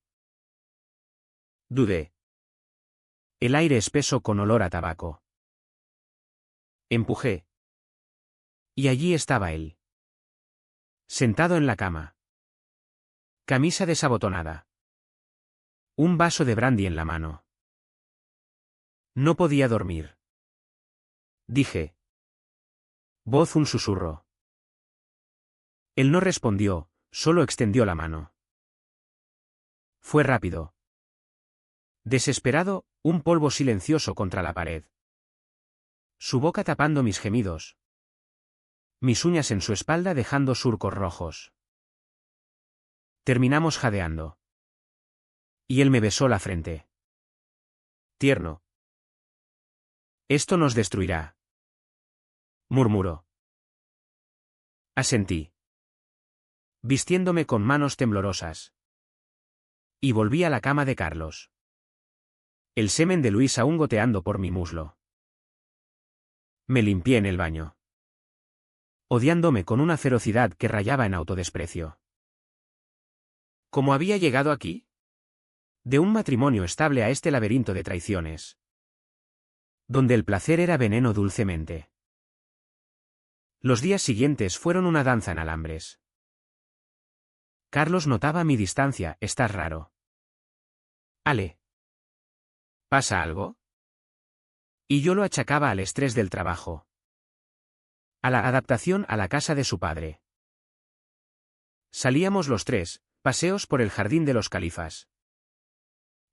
Dudé. El aire espeso con olor a tabaco. Empujé. Y allí estaba él. Sentado en la cama. Camisa desabotonada. Un vaso de brandy en la mano. No podía dormir. Dije. Voz un susurro. Él no respondió, solo extendió la mano. Fue rápido. Desesperado, un polvo silencioso contra la pared. Su boca tapando mis gemidos. Mis uñas en su espalda dejando surcos rojos. Terminamos jadeando. Y él me besó la frente. Tierno. Esto nos destruirá. Murmuró. Asentí. Vistiéndome con manos temblorosas. Y volví a la cama de Carlos. El semen de Luis aún goteando por mi muslo. Me limpié en el baño. Odiándome con una ferocidad que rayaba en autodesprecio. ¿Cómo había llegado aquí? De un matrimonio estable a este laberinto de traiciones. Donde el placer era veneno dulcemente. Los días siguientes fueron una danza en alambres. Carlos notaba mi distancia, estás raro. Ale. ¿Pasa algo? Y yo lo achacaba al estrés del trabajo. A la adaptación a la casa de su padre. Salíamos los tres, paseos por el jardín de los califas.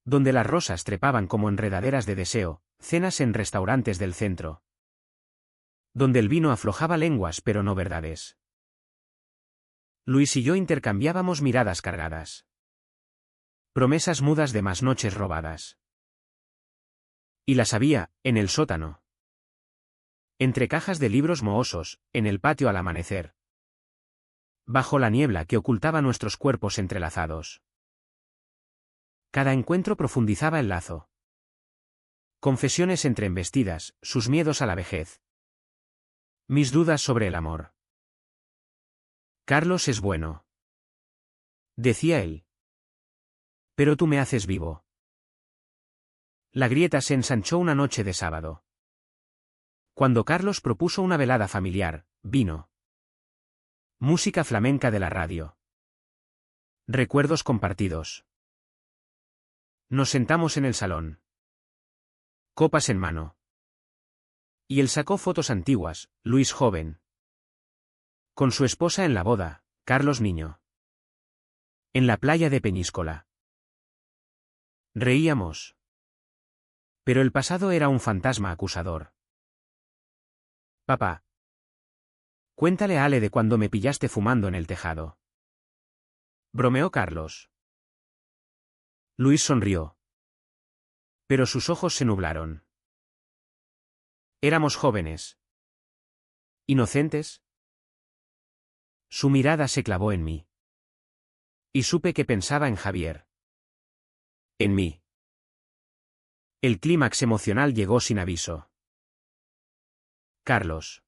Donde las rosas trepaban como enredaderas de deseo, cenas en restaurantes del centro. Donde el vino aflojaba lenguas pero no verdades. Luis y yo intercambiábamos miradas cargadas. Promesas mudas de más noches robadas. Y las había, en el sótano. Entre cajas de libros mohosos, en el patio al amanecer. Bajo la niebla que ocultaba nuestros cuerpos entrelazados. Cada encuentro profundizaba el lazo. Confesiones entre embestidas, sus miedos a la vejez. Mis dudas sobre el amor. Carlos es bueno. Decía él. Pero tú me haces vivo. La grieta se ensanchó una noche de sábado. Cuando Carlos propuso una velada familiar, vino. Música flamenca de la radio. Recuerdos compartidos. Nos sentamos en el salón. Copas en mano. Y él sacó fotos antiguas, Luis joven. Con su esposa en la boda, Carlos niño. En la playa de Peñíscola. Reíamos. Pero el pasado era un fantasma acusador. Papá. Cuéntale a Ale de cuando me pillaste fumando en el tejado. Bromeó Carlos. Luis sonrió. Pero sus ojos se nublaron. Éramos jóvenes. Inocentes. Su mirada se clavó en mí. Y supe que pensaba en Javier. En mí. El clímax emocional llegó sin aviso. Carlos.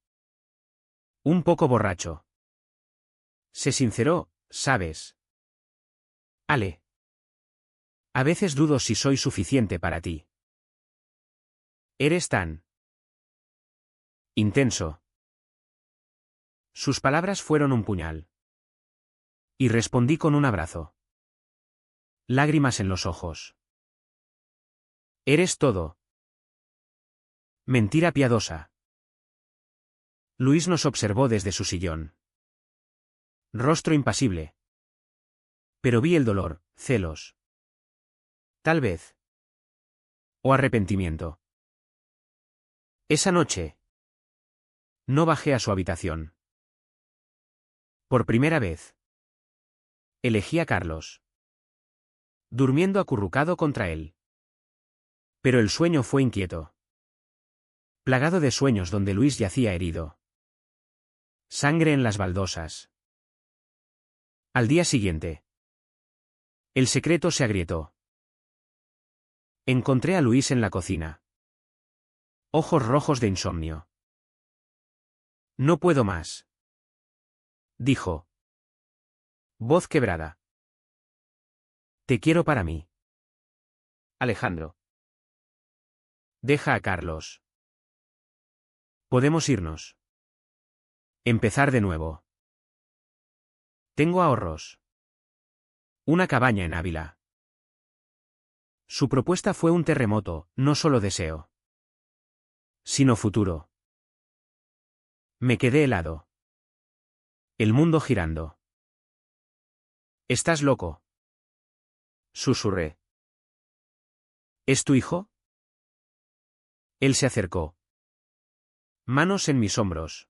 Un poco borracho. Se sinceró, ¿sabes? Ale. A veces dudo si soy suficiente para ti. Eres tan intenso. Sus palabras fueron un puñal. Y respondí con un abrazo. Lágrimas en los ojos. Eres todo. Mentira piadosa. Luis nos observó desde su sillón. Rostro impasible. Pero vi el dolor, celos. Tal vez. O arrepentimiento. Esa noche. No bajé a su habitación. Por primera vez. Elegí a Carlos. Durmiendo acurrucado contra él. Pero el sueño fue inquieto. Plagado de sueños donde Luis yacía herido. Sangre en las baldosas. Al día siguiente. El secreto se agrietó. Encontré a Luis en la cocina. Ojos rojos de insomnio. No puedo más. Dijo. Voz quebrada. Te quiero para mí. Alejandro. Deja a Carlos. Podemos irnos. Empezar de nuevo. Tengo ahorros. Una cabaña en Ávila. Su propuesta fue un terremoto, no solo deseo, sino futuro. Me quedé helado. El mundo girando. ¿Estás loco? Susurré. ¿Es tu hijo? Él se acercó. Manos en mis hombros.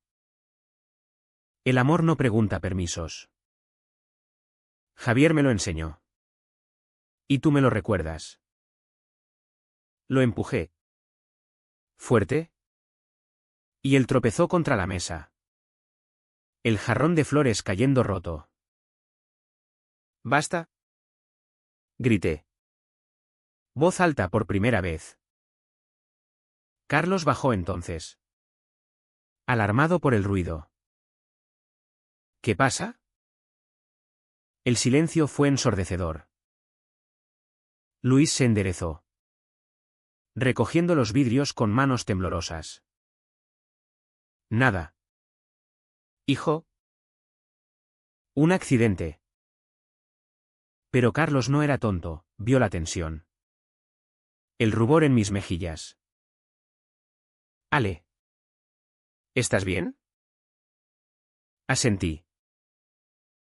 El amor no pregunta permisos. Javier me lo enseñó. Y tú me lo recuerdas. Lo empujé. Fuerte. Y él tropezó contra la mesa. El jarrón de flores cayendo roto. ¿Basta? Grité. Voz alta por primera vez. Carlos bajó entonces. Alarmado por el ruido. ¿Qué pasa? El silencio fue ensordecedor. Luis se enderezó, recogiendo los vidrios con manos temblorosas. Nada. Hijo. Un accidente. Pero Carlos no era tonto, vio la tensión. El rubor en mis mejillas. Ale. ¿Estás bien? Asentí.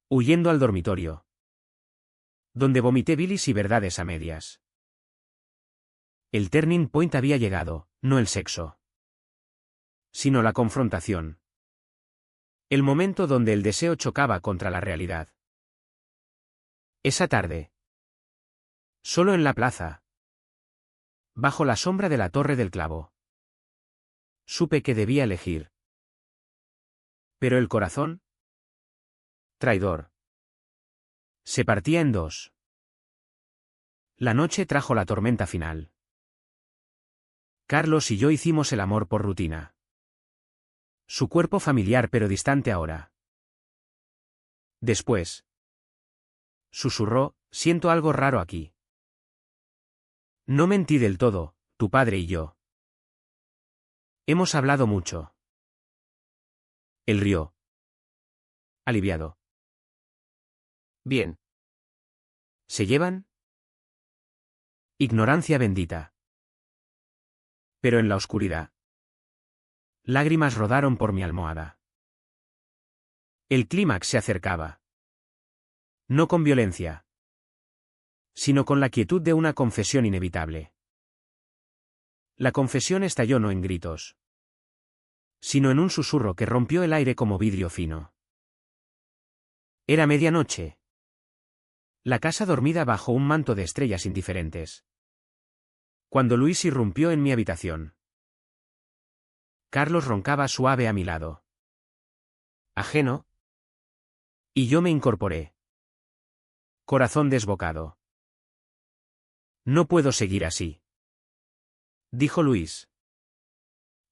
Huyendo al dormitorio, donde vomité bilis y verdades a medias. El turning point había llegado, no el sexo, sino la confrontación. El momento donde el deseo chocaba contra la realidad. Esa tarde. Solo en la plaza. Bajo la sombra de la Torre del Clavo. Supe que debía elegir. Pero el corazón. Traidor. Se partía en dos. La noche trajo la tormenta final. Carlos y yo hicimos el amor por rutina. Su cuerpo familiar pero distante ahora. Después. Susurró, siento algo raro aquí. No mentí del todo, tu padre y yo. Hemos hablado mucho. Él rió. Aliviado. Bien. ¿Se llevan? Ignorancia bendita. Pero en la oscuridad. Lágrimas rodaron por mi almohada. El clímax se acercaba. No con violencia, sino con la quietud de una confesión inevitable. La confesión estalló no en gritos, sino en un susurro que rompió el aire como vidrio fino. Era medianoche. La casa dormida bajo un manto de estrellas indiferentes. Cuando Luis irrumpió en mi habitación. Carlos roncaba suave a mi lado. Ajeno. Y yo me incorporé. Corazón desbocado. No puedo seguir así, dijo Luis.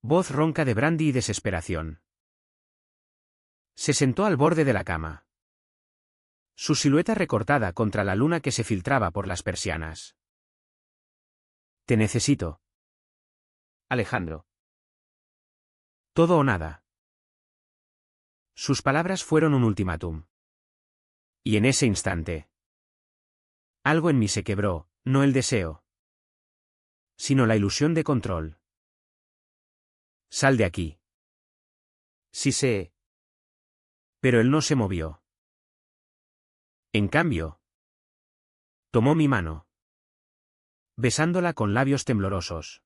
Voz ronca de brandy y desesperación. Se sentó al borde de la cama. Su silueta recortada contra la luna que se filtraba por las persianas. Te necesito. Alejandro. Todo o nada. Sus palabras fueron un ultimátum. Y en ese instante. Algo en mí se quebró, no el deseo, sino la ilusión de control. Sal de aquí. Sí sé. Pero él no se movió. En cambio, tomó mi mano, besándola con labios temblorosos.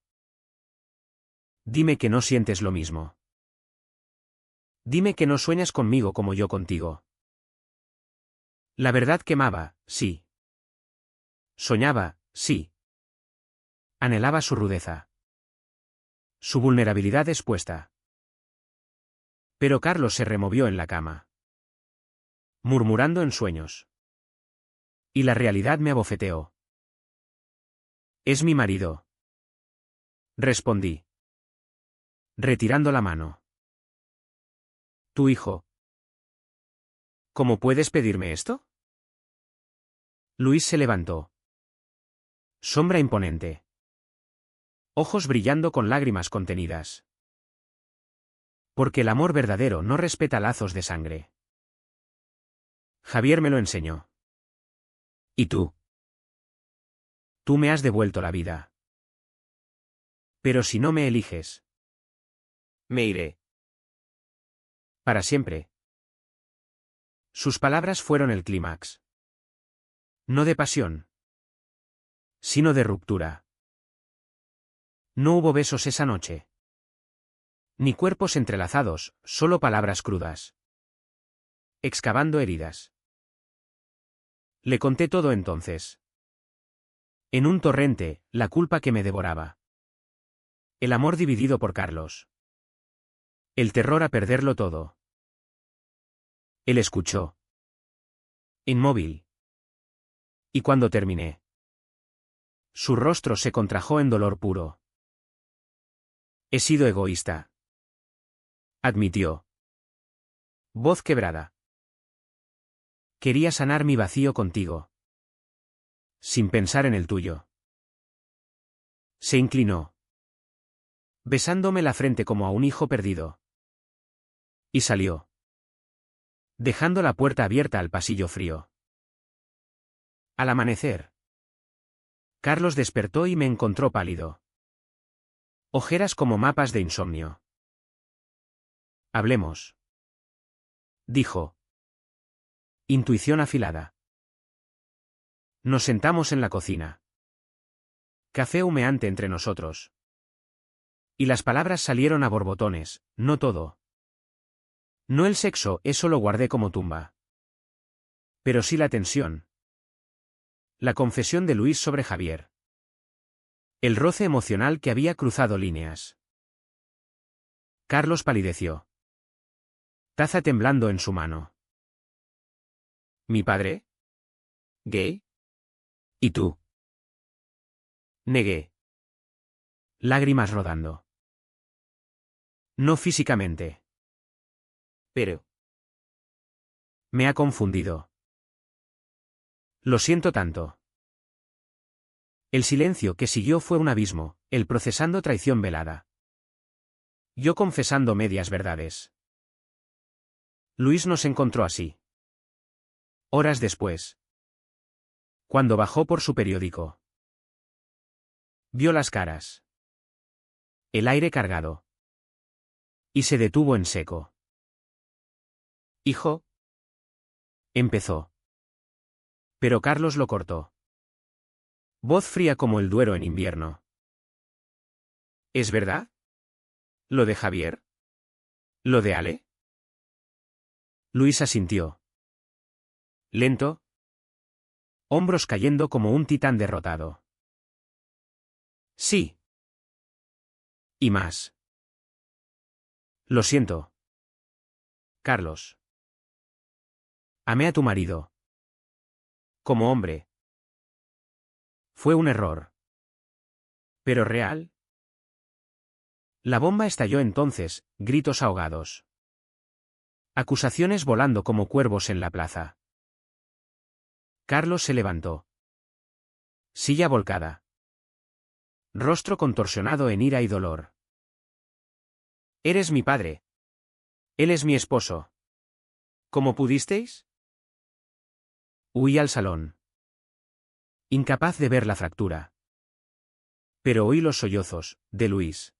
Dime que no sientes lo mismo. Dime que no sueñas conmigo como yo contigo. La verdad quemaba, sí. Soñaba, sí. Anhelaba su rudeza. Su vulnerabilidad expuesta. Pero Carlos se removió en la cama, murmurando en sueños. Y la realidad me abofeteó. Es mi marido. Respondí, retirando la mano. Tu hijo. ¿Cómo puedes pedirme esto? Luis se levantó. Sombra imponente. Ojos brillando con lágrimas contenidas. Porque el amor verdadero no respeta lazos de sangre. Javier me lo enseñó. ¿Y tú? Tú me has devuelto la vida. Pero si no me eliges, me iré. Para siempre. Sus palabras fueron el clímax. No de pasión, sino de ruptura. No hubo besos esa noche. Ni cuerpos entrelazados, solo palabras crudas. Excavando heridas. Le conté todo entonces. En un torrente, la culpa que me devoraba. El amor dividido por Carlos. El terror a perderlo todo. Él escuchó. Inmóvil. Y cuando terminé, su rostro se contrajo en dolor puro. He sido egoísta. Admitió. Voz quebrada. Quería sanar mi vacío contigo. Sin pensar en el tuyo. Se inclinó. Besándome la frente como a un hijo perdido. Y salió. Dejando la puerta abierta al pasillo frío. Al amanecer. Carlos despertó y me encontró pálido. Ojeras como mapas de insomnio. Hablemos. Dijo. Intuición afilada. Nos sentamos en la cocina. Café humeante entre nosotros. Y las palabras salieron a borbotones, no todo. No el sexo, eso lo guardé como tumba. Pero sí la tensión. La confesión de Luis sobre Javier. El roce emocional que había cruzado líneas. Carlos palideció. Taza temblando en su mano. ¿Mi padre? ¿Gay? ¿Y tú? Negué. Lágrimas rodando. No físicamente. Pero. Me ha confundido. Lo siento tanto. El silencio que siguió fue un abismo, él procesando traición velada. Yo confesando medias verdades. Luis nos encontró así. Horas después. Cuando bajó por su periódico. Vio las caras. El aire cargado. Y se detuvo en seco. Hijo. Empezó. Pero Carlos lo cortó. Voz fría como el Duero en invierno. ¿Es verdad? ¿Lo de Javier? ¿Lo de Ale? Luis asintió. Lento. Hombros cayendo como un titán derrotado. Sí. Y más. Lo siento. Carlos. Amé a tu marido. Como hombre. Fue un error. ¿Pero real? La bomba estalló entonces, gritos ahogados. Acusaciones volando como cuervos en la plaza. Carlos se levantó. Silla volcada. Rostro contorsionado en ira y dolor. Eres mi padre. Él es mi esposo. ¿Cómo pudisteis? Huí al salón. Incapaz de ver la fractura. Pero oí los sollozos, de Luis.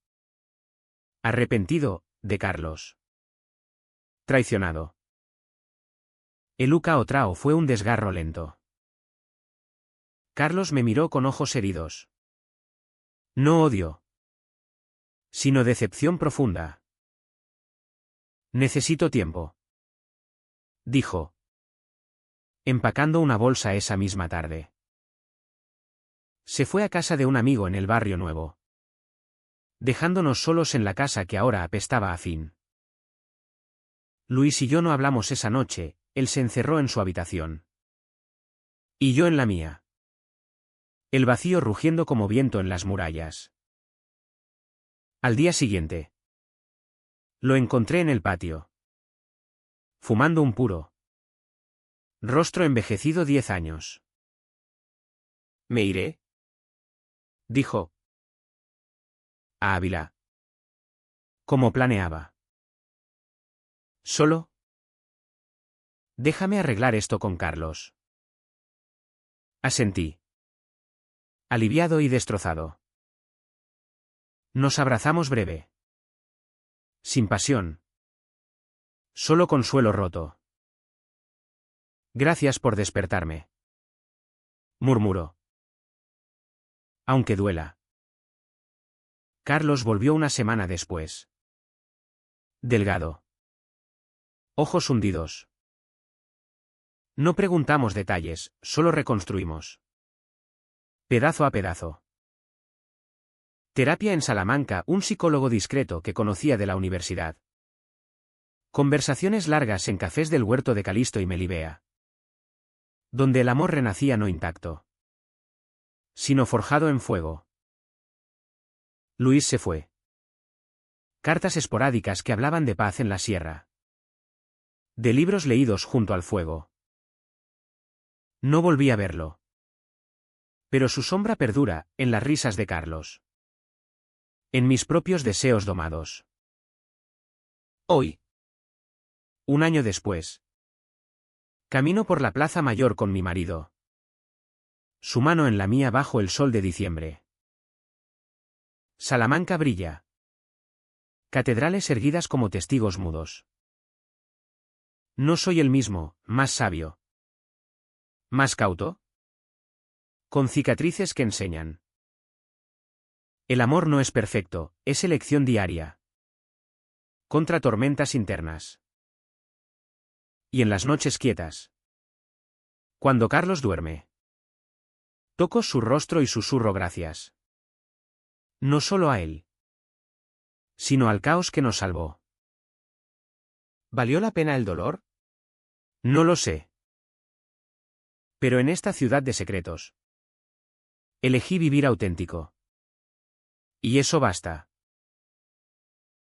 Arrepentido, de Carlos. Traicionado. El Uca Otrao fue un desgarro lento. Carlos me miró con ojos heridos. No odio. Sino decepción profunda. Necesito tiempo. Dijo. Empacando una bolsa esa misma tarde. Se fue a casa de un amigo en el barrio nuevo. Dejándonos solos en la casa que ahora apestaba a fin. Luis y yo no hablamos esa noche, él se encerró en su habitación. Y yo en la mía. El vacío rugiendo como viento en las murallas. Al día siguiente. Lo encontré en el patio. Fumando un puro. Rostro envejecido 10 años. Me iré, dijo, a Ávila. Como planeaba. Solo. Déjame arreglar esto con Carlos. Asentí. Aliviado y destrozado. Nos abrazamos breve. Sin pasión. Solo consuelo roto. Gracias por despertarme. Murmuró. Aunque duela. Carlos volvió una semana después. Delgado. Ojos hundidos. No preguntamos detalles, solo reconstruimos. Pedazo a pedazo. Terapia en Salamanca, un psicólogo discreto que conocía de la universidad. Conversaciones largas en cafés del huerto de Calisto y Melibea. Donde el amor renacía no intacto, sino forjado en fuego. Luis se fue. Cartas esporádicas que hablaban de paz en la sierra. De libros leídos junto al fuego. No volví a verlo. Pero su sombra perdura, en las risas de Carlos. En mis propios deseos domados. Hoy. Un año después. Camino por la Plaza Mayor con mi marido. Su mano en la mía bajo el sol de diciembre. Salamanca brilla. Catedrales erguidas como testigos mudos. No soy el mismo, más sabio. Más cauto. Con cicatrices que enseñan. El amor no es perfecto, es elección diaria. Contra tormentas internas. Y en las noches quietas. Cuando Carlos duerme. Toco su rostro y susurro gracias. No solo a él. Sino al caos que nos salvó. ¿Valió la pena el dolor? No lo sé. Pero en esta ciudad de secretos. Elegí vivir auténtico. Y eso basta.